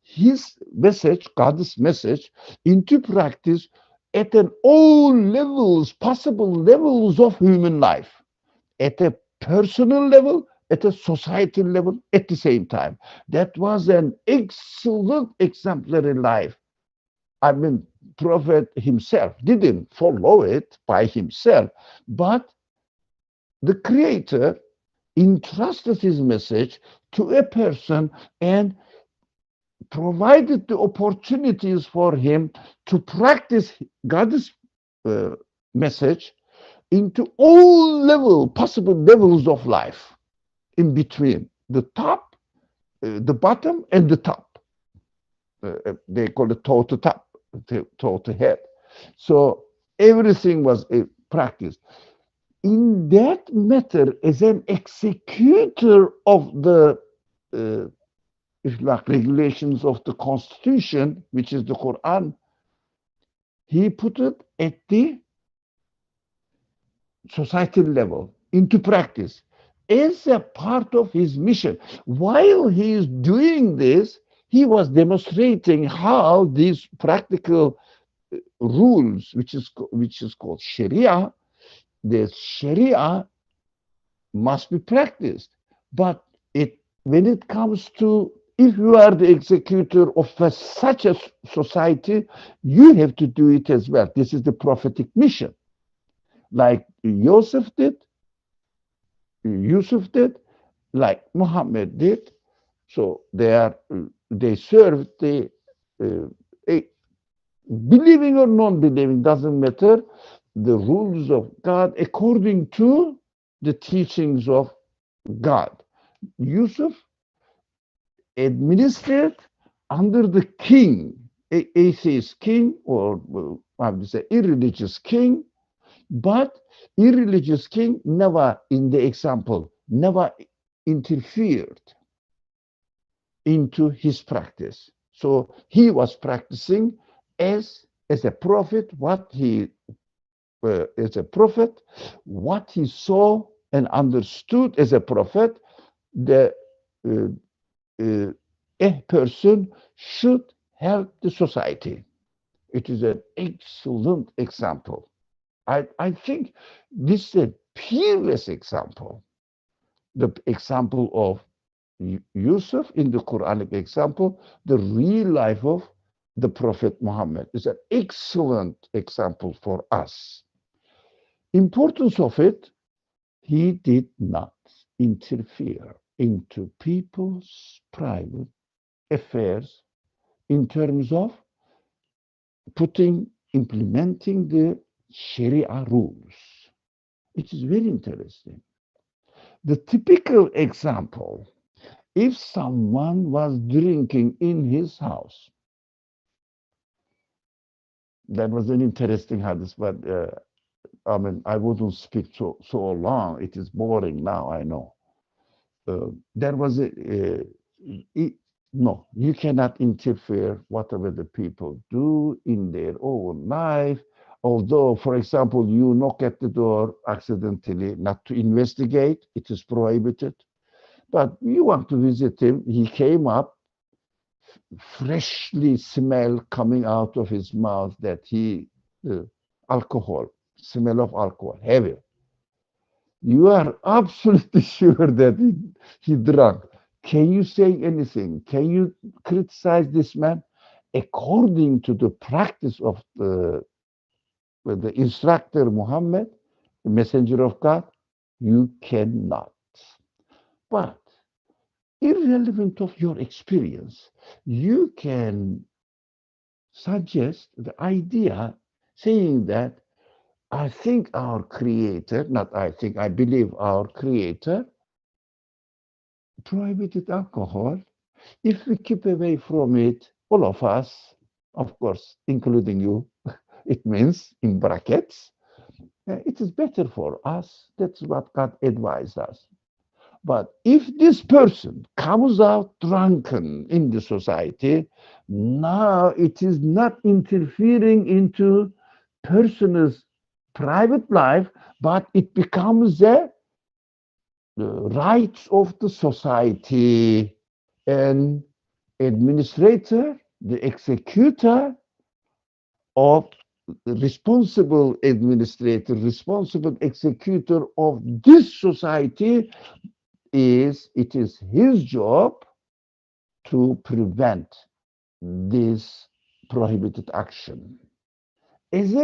his message, God's message, into practice at all levels, possible levels of human life, at a personal level, at a societal level, at the same time. That was an excellent exemplary life. I mean, Prophet himself didn't follow it by himself, but the Creator entrusted his message to a person and provided the opportunities for him to practice God's message into all possible levels of life, in between the top, the bottom, and the top. They call it toe to top, toe to head. So everything was practiced. In that matter, as an executor of the if like regulations of the Constitution, which is the Quran, He put it at the societal level into practice as a part of his mission. While he is doing this, he was demonstrating how these practical rules, which is called Sharia, the Sharia must be practiced. But when it comes to, if you are the executor of such a society, you have to do it as well. This is the prophetic mission. Like Yusuf did, like Muhammad did. So they served the believing or non-believing, doesn't matter, the rules of God according to the teachings of God. Yusuf administered under the king, atheist king, or I would say irreligious king, but irreligious king never, in the example, never interfered into his practice. So he was practicing as a prophet what he saw and understood as a prophet. The a person should help the society. It is an excellent example. I think this is a peerless example. The example of Yusuf in the Quranic example, the real life of the Prophet Muhammad is an excellent example for us. Importance of it, he did not interfere into people's private affairs in terms of implementing the Sharia rules. It is very interesting. The typical example, if someone was drinking in his house, that was an interesting hadith, but I wouldn't speak so long. It is boring now, I know. There was no, you cannot interfere whatever the people do in their own life. Although, for example, you knock at the door accidentally, not to investigate, it is prohibited. But you want to visit him, he came up, freshly smell coming out of his mouth that alcohol, smell of alcohol, heavy. You are absolutely sure that he drank. Can you say anything? Can you criticize this man? According to the practice of the instructor Muhammad, the messenger of God, you cannot. But irrelevant of your experience, you can suggest the idea saying that I think our creator, not I think, I believe our creator prohibited alcohol. If we keep away from it, all of us, of course, including you, it means in brackets, it is better for us. That's what God advised us. But if this person comes out drunken in the society, now it is not interfering into person's private life, but it becomes the rights of the society. And administrator, the executor of the responsible administrator, responsible executor of this society, it is his job to prevent this prohibited action. As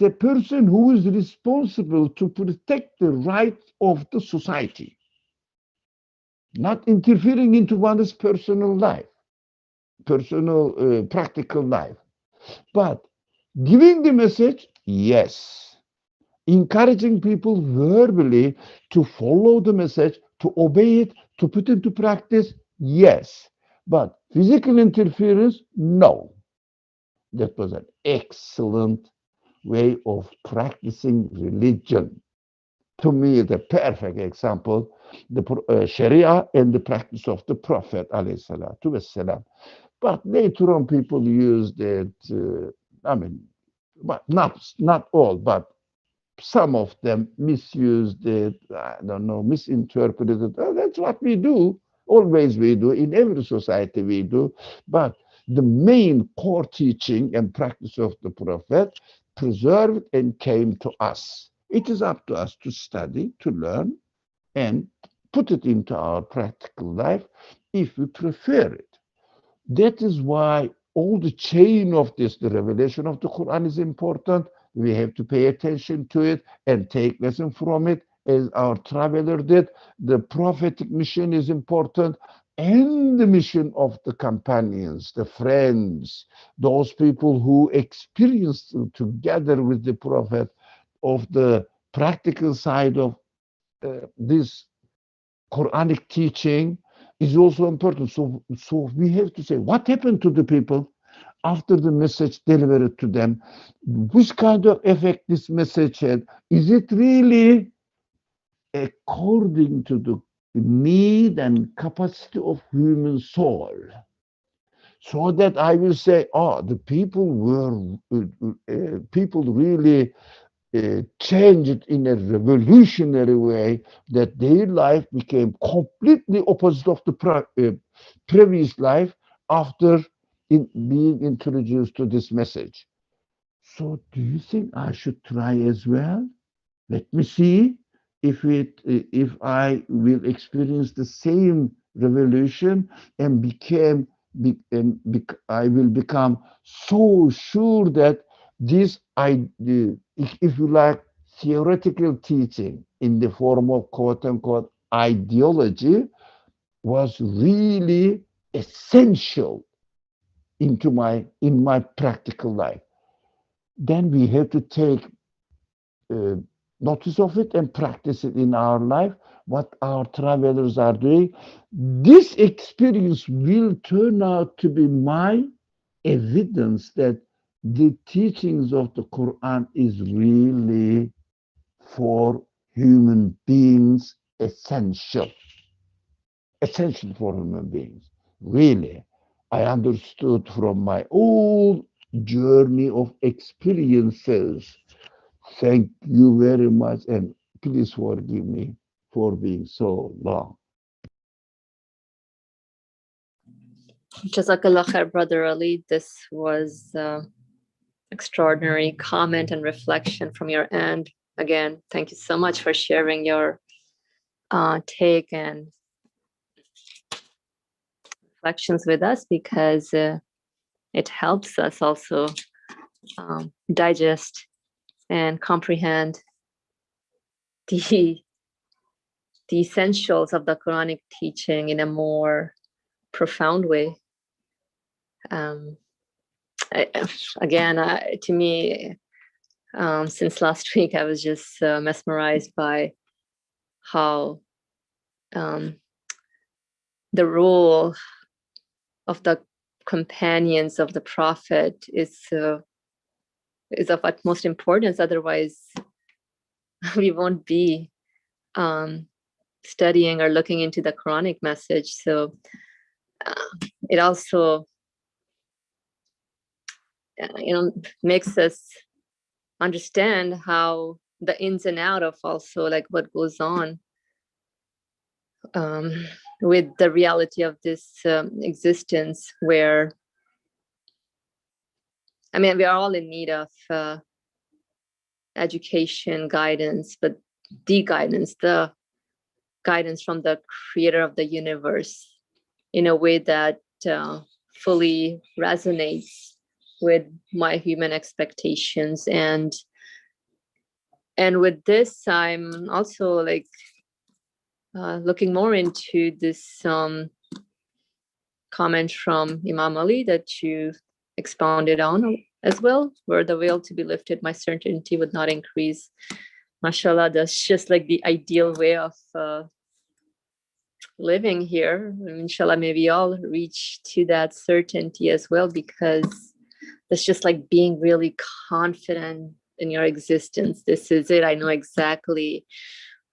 a person who is responsible to protect the rights of the society, not interfering into one's personal life, personal practical life, but giving the message, yes. Encouraging people verbally to follow the message, to obey it, to put into practice, yes. But physical interference, no. That was an excellent way of practicing religion. To me, the perfect example, the Sharia and the practice of the Prophet, alayhi salatu wassalam. But later on, people used it, but not all, but some of them misused it, I don't know, misinterpreted it. That's what we do. Always we do. In every society we do. But the main core teaching and practice of the Prophet preserved and came to us. It is up to us to study, to learn, and put it into our practical life if we prefer it. That is why all the chain of this, the revelation of the Quran is important. We have to pay attention to it and take lesson from it, as our traveler did. The prophetic mission is important, and the mission of the companions, the friends, those people who experienced together with the prophet of the practical side of this Quranic teaching is also important. So we have to say, what happened to the people after the message delivered to them? Which kind of effect this message had? Is it really according to the need and capacity of human soul? So that I will say, oh, the people were, people really changed in a revolutionary way, that their life became completely opposite of the previous life after being introduced to this message. So do you think I should try as well? Let me see if I will experience the same revolution and I will become so sure that this if you like, theoretical teaching in the form of quote unquote ideology was really essential in my practical life. Then we have to take uh, notice of it and practice it in our life, what our travelers are doing. This experience will turn out to be my evidence that the teachings of the Quran is really for human beings essential for human beings. Really, I understood from my own journey of experiences. Thank you very much, and please forgive me for being so long. Jazakallah khair, Brother Ali. This was extraordinary comment and reflection from your end. Again, thank you so much for sharing your take and reflections with us, because it helps us also digest and comprehend the essentials of the Quranic teaching in a more profound way. To me, since last week, I was just mesmerized by how the role of the companions of the Prophet is of utmost importance. Otherwise, we won't be studying or looking into the Quranic message. So it also makes us understand how the ins and out of also like what goes on with the reality of this existence, where we are all in need of education, guidance, but the guidance from the creator of the universe in a way that fully resonates with my human expectations. And with this, I'm also like looking more into this comment from Imam Ali that you expounded on as well, were the veil to be lifted, my certainty would not increase. MashaAllah, that's just like the ideal way of living here. Inshallah, may we all reach to that certainty as well, because that's just like being really confident in your existence. This is it. I know exactly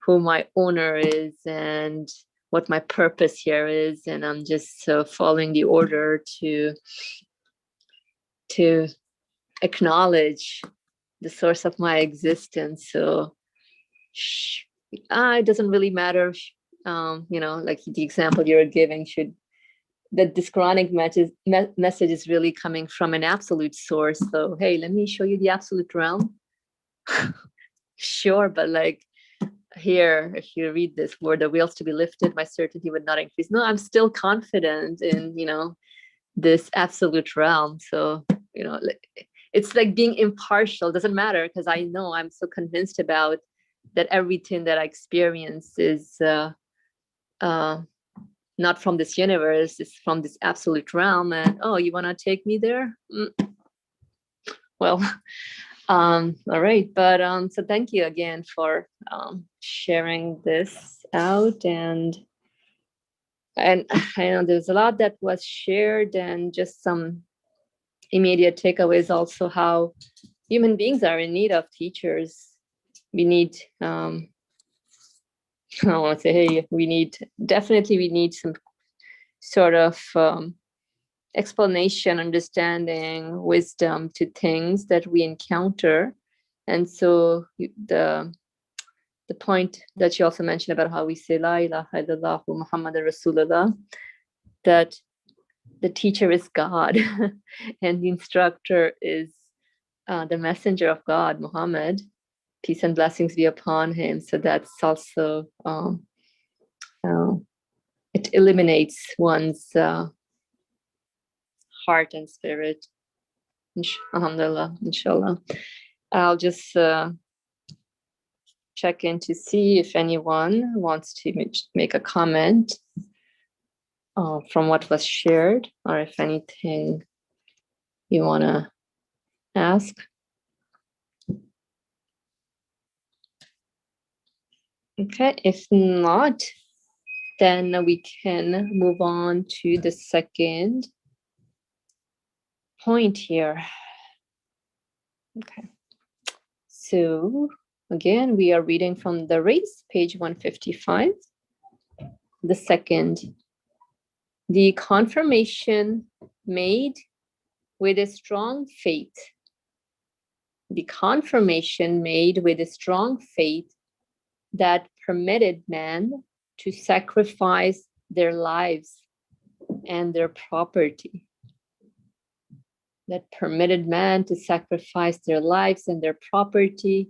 who my owner is and what my purpose here is, and I'm just following the order to acknowledge the source of my existence. So it doesn't really matter, like the example you're giving, that this Quranic message is really coming from an absolute source. So, hey, let me show you the absolute realm. Sure, but like here, if you read this, were the wheels to be lifted, my certainty would not increase. No, I'm still confident in, this absolute realm. So, it's like being impartial. Doesn't matter, because I know I'm so convinced about that everything that I experience is not from this universe, it's from this absolute realm. And you want to take me there? Well, all right. But so thank you again for sharing this out. And I know there's a lot that was shared, and just some immediate takeaways also, how human beings are in need of teachers. We need I want to say, hey, we need some sort of explanation, understanding, wisdom to things that we encounter. And so the point that you also mentioned about how we say La ilaha illallah Muhammad Rasulullah, that the teacher is God and the instructor is the messenger of God, Muhammad, peace and blessings be upon him. So that's also it eliminates one's heart and spirit. Alhamdulillah, inshallah. I'll just check in to see if anyone wants to make a comment from what was shared, or if anything you want to ask. Okay, if not, then we can move on to the second point here. Okay, so again, we are reading from the race, page 155. The second, the confirmation made with a strong faith. The confirmation made with a strong faith that permitted man to sacrifice their lives and their property. That permitted man to sacrifice their lives and their property,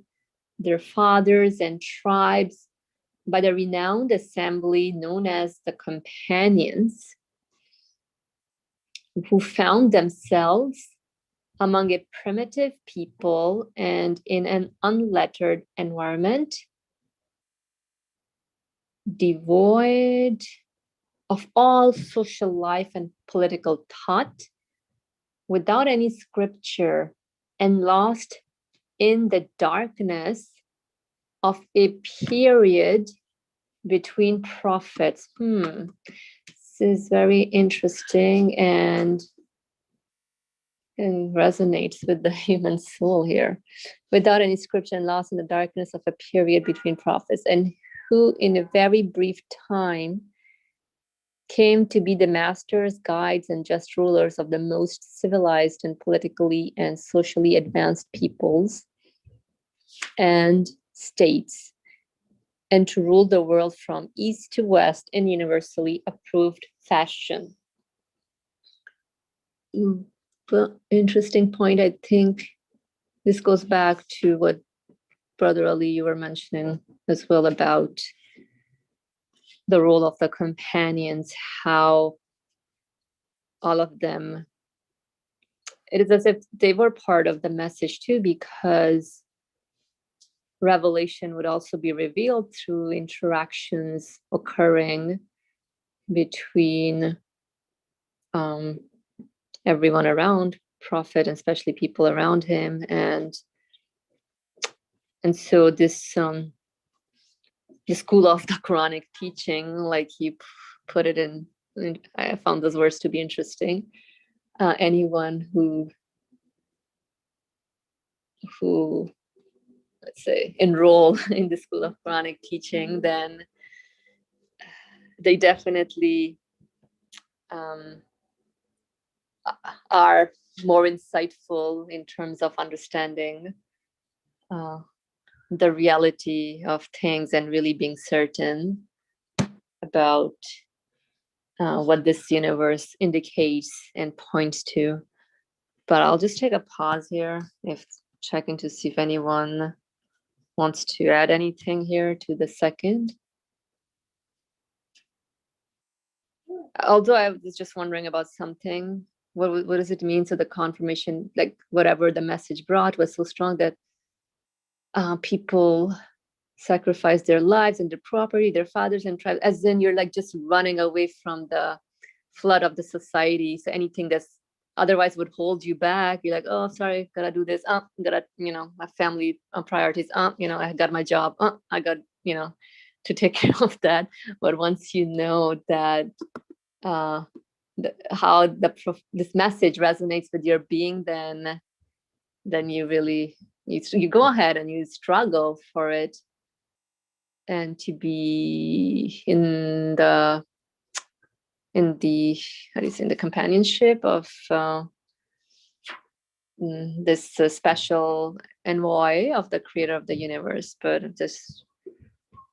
their fathers and tribes, by the renowned assembly known as the Companions, who found themselves among a primitive people and in an unlettered environment, devoid of all social life and political thought, without any scripture, and lost in the darkness of a period between prophets. This is very interesting and resonates with the human soul here. Without any scripture and lost in the darkness of a period between prophets, and who in a very brief time came to be the masters, guides, and just rulers of the most civilized and politically and socially advanced peoples and states, and to rule the world from east to west in universally approved fashion. But interesting point. I think this goes back to what Brother Ali, you were mentioning as well, about the role of the companions, how all of them, it is as if they were part of the message too, because revelation would also be revealed through interactions occurring between everyone around Prophet, and especially people around him. And so this the school of the Quranic teaching, like he put it in, I found those words to be interesting. Anyone who let's say enroll in the school of Quranic teaching, then they definitely are more insightful in terms of understanding the reality of things and really being certain about what this universe indicates and points to. But I'll just take a pause here, checking to see if anyone wants to add anything here to the second. Although I was just wondering about something. What does it mean? So the confirmation, like whatever the message brought, was so strong that people sacrifice their lives and their property, their fathers and tribes, as in you're like just running away from the flood of the society. So anything that's otherwise would hold you back, you're like, oh, sorry, gotta do this. Gotta, my family priorities. I got my job. I got, to take care of that. But once you know that how this message resonates with your being, then you really you go ahead and you struggle for it, and to be in the how do you say, in the companionship of this special envoy of the creator of the universe. But just,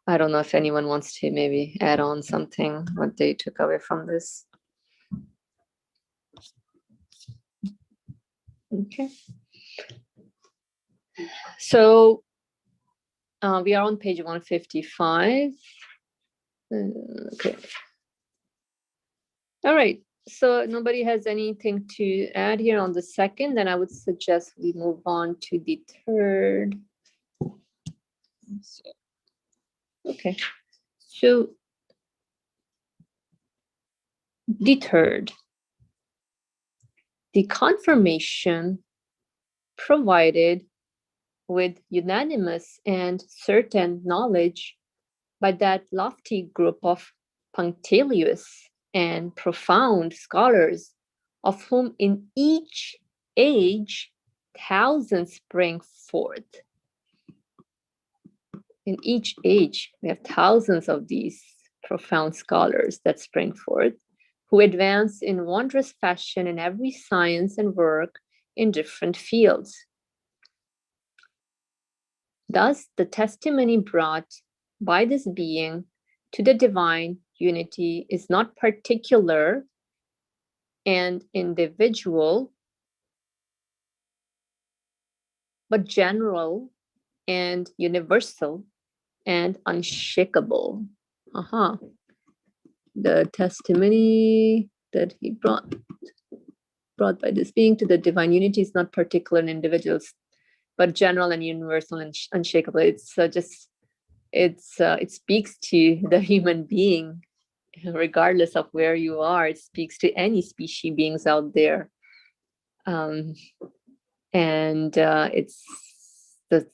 I don't know if anyone wants to maybe add on something, what they took away from this. Okay. So we are on page 155. Okay. All right. So nobody has anything to add here on the second, then I would suggest we move on to the third. Okay. So the third, the confirmation provided with unanimous and certain knowledge by that lofty group of punctilious and profound scholars, of whom in each age thousands spring forth. In each age, we have thousands of these profound scholars that spring forth, who advance in wondrous fashion in every science and work in different fields. Thus, the testimony brought by this being to the divine unity is not particular and individual, but general and universal and unshakable. The testimony that he brought by this being to the divine unity is not particular in individuals, but general and universal and unshakable. It's it speaks to the human being, regardless of where you are. It speaks to any species beings out there, and it's the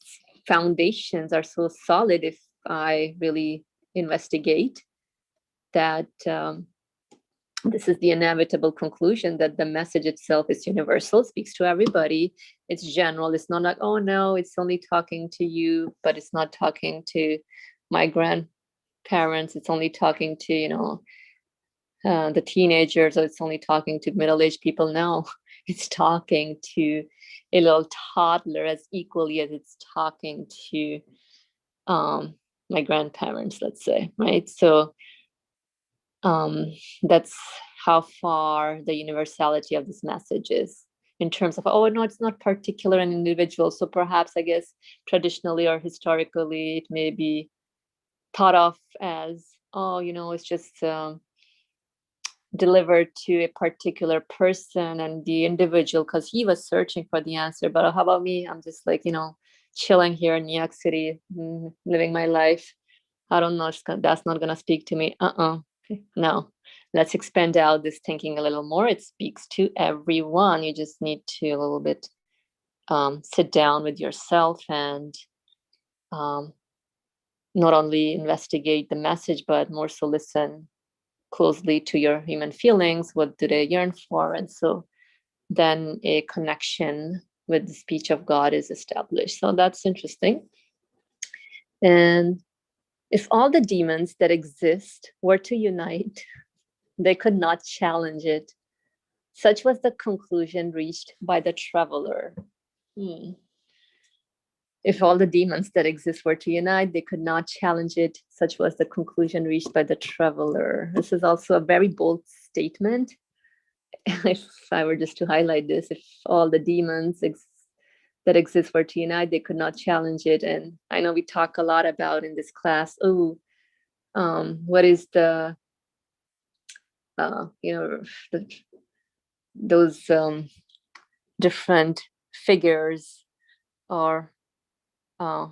foundations are so solid. If I really investigate that, this is the inevitable conclusion that the message itself is universal, speaks to everybody. It's general. It's not like, oh no, it's only talking to you, but it's not talking to my grandparents. It's only talking to, the teenagers, or it's only talking to middle-aged people. No, it's talking to a little toddler as equally as it's talking to my grandparents, let's say, right? So that's how far the universality of this message is, in terms of, oh no, it's not particular and individual. So perhaps, I guess, traditionally or historically, it may be thought of as, oh, it's just delivered to a particular person and the individual because he was searching for the answer. But how about me? I'm just like, chilling here in New York City, living my life. I don't know, that's not gonna speak to me. No, let's expand out this thinking a little more. It speaks to everyone. You just need to a little bit sit down with yourself and not only investigate the message, but more so listen closely to your human feelings. What do they yearn for? And so then a connection with the speech of God is established. So that's interesting. And if all the demons that exist were to unite, they could not challenge it. Such was the conclusion reached by the traveler. If all the demons that exist were to unite, they could not challenge it. Such was the conclusion reached by the traveler. This is also a very bold statement. If I were just to highlight this, if all the demons that exist were to unite, they could not challenge it. And I know we talk a lot about in this class, what is the, those different figures or I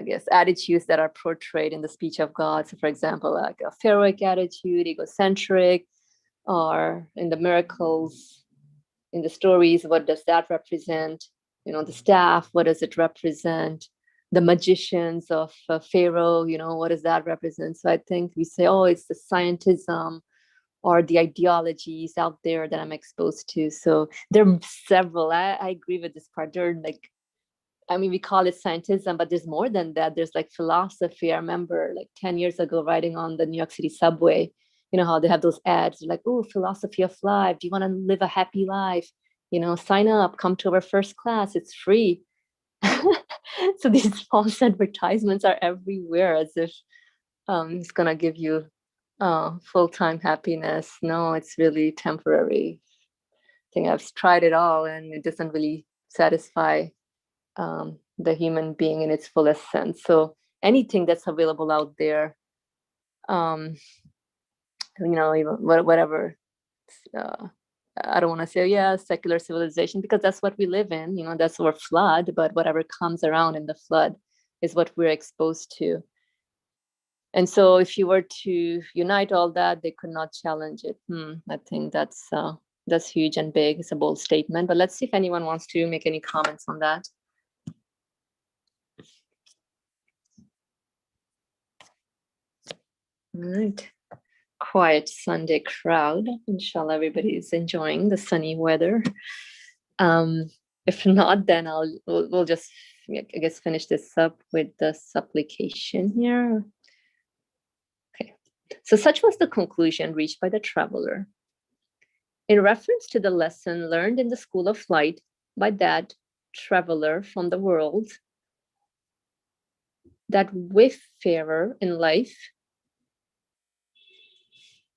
guess attitudes that are portrayed in the speech of God. So for example, like a pharaohic attitude, egocentric, or in the miracles, in the stories, what does that represent? The staff, what does it represent? The magicians of Pharaoh, what does that represent? So I think we say, it's the scientism or the ideologies out there that I'm exposed to. So there are several. I agree with this part. They're like, we call it scientism, but there's more than that. There's like philosophy. I remember like 10 years ago riding on the New York City subway, how they have those ads like, philosophy of life. Do you want to live a happy life? Sign up, come to our first class. It's free. So these false advertisements are everywhere as if it's going to give you full-time happiness. No, it's really temporary. I think I've tried it all and it doesn't really satisfy the human being in its fullest sense. So anything that's available out there, even whatever, I don't want to say, secular civilization, because that's what we live in, that's our flood, but whatever comes around in the flood is what we're exposed to. And so if you were to unite all that, they could not challenge it. I think that's huge and big. It's a bold statement, but let's see if anyone wants to make any comments on that. All right. Quiet Sunday crowd. Inshallah, everybody is enjoying the sunny weather. If not, then we'll just, I guess, finish this up with the supplication here. Okay. So such was the conclusion reached by the traveler. In reference to the lesson learned in the school of light by that traveler from the world, that wayfarer in life,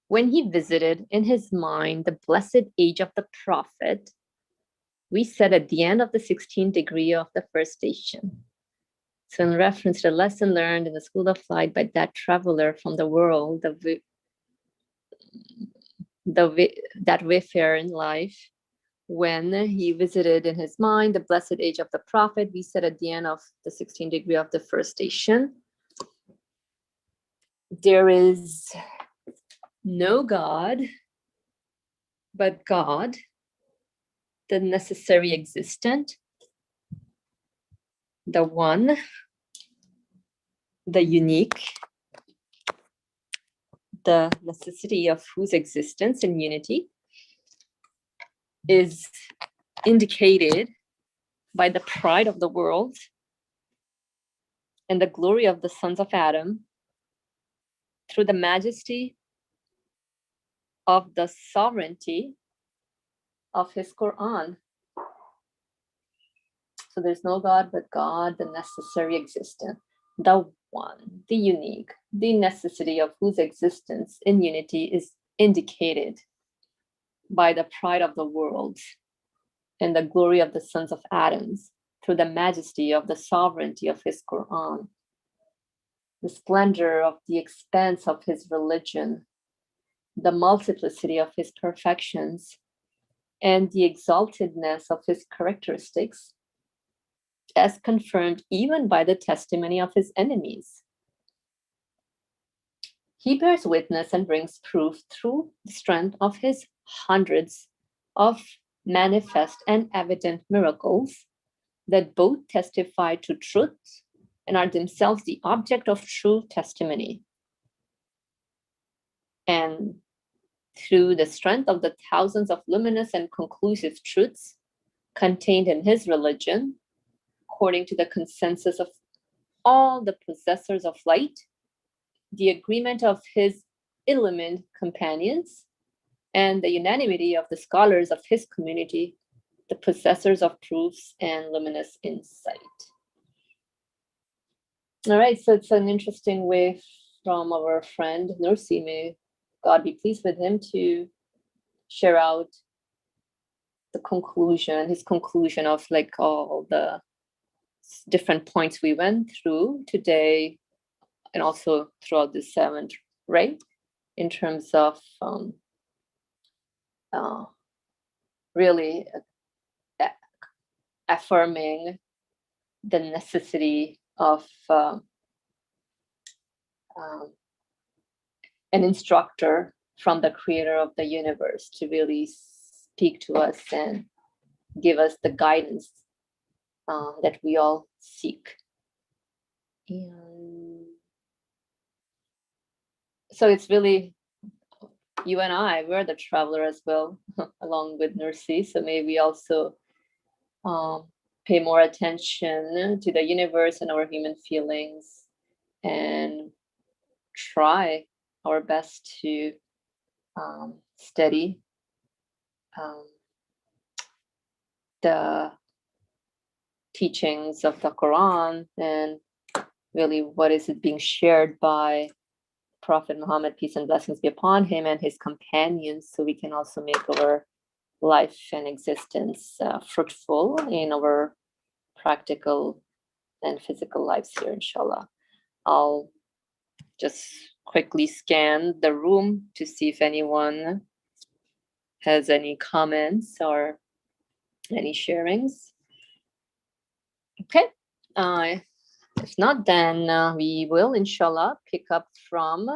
when he visited in his mind the blessed age of the Prophet, we said at the end of the 16th degree of the first station. So in reference to the lesson learned in the school of light by that traveler from the world, that wayfarer in life, when he visited in his mind the blessed age of the Prophet, we said at the end of the 16th degree of the first station, there is no God but God, the necessary existent, the one, the unique, the necessity of whose existence and unity is indicated by the pride of the world and the glory of the sons of Adam through the majesty of the sovereignty of his Quran. So there's no God but God, the necessary existent, the one, the unique, the necessity of whose existence in unity is indicated by the pride of the world and the glory of the sons of Adam through the majesty of the sovereignty of his Quran, the splendor of the expanse of his religion, the multiplicity of his perfections, and the exaltedness of his characteristics, as confirmed even by the testimony of his enemies. He bears witness and brings proof through the strength of his hundreds of manifest and evident miracles that both testify to truth and are themselves the object of true testimony. And through the strength of the thousands of luminous and conclusive truths contained in his religion, according to the consensus of all the possessors of light, the agreement of his illumined companions, and the unanimity of the scholars of his community, the possessors of proofs and luminous insight. All right, so it's an interesting way from our friend Nursi, may God be pleased with him, to share out the conclusion, his conclusion of like all the different points we went through today, and also throughout the seventh, right? In terms of really affirming the necessity of an instructor from the creator of the universe to really speak to us and give us the guidance that we all seek. And so it's really you and I, we're the traveler as well, along with Nursi. So may we also pay more attention to the universe and our human feelings, and try our best to study the teachings of the Quran, and really what is it being shared by Prophet Muhammad, peace and blessings be upon him, and his companions, so we can also make our life and existence fruitful in our practical and physical lives here, inshallah. I'll just quickly scan the room to see if anyone has any comments or any sharings. Okay, if not, then we will, inshallah, pick up from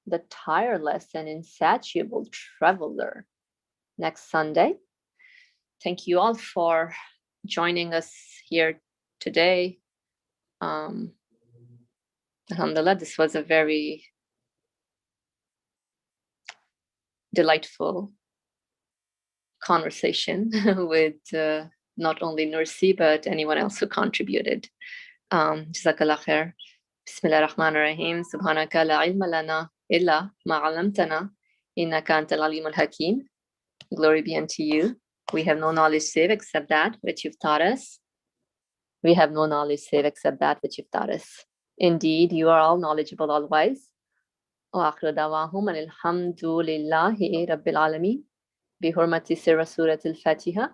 the tireless and insatiable traveler next Sunday. Thank you all for joining us here today. Alhamdulillah, this was a very delightful conversation with not only Nursi, but anyone else who contributed. Jazakallah khair. Bismillah ar-Rahman ar-Rahim. Subhanaka la ilma lana illa ma 'allamtana innaka antal alimul hakim. Glory be unto you. We have no knowledge save except that which you've taught us. We have no knowledge save except that which you've taught us. Indeed, you are all knowledgeable, all wise. Wa akhiru da'wahum alhamdulillahi rabbil alamin. Bi hurmati sirra surat al-Fatiha.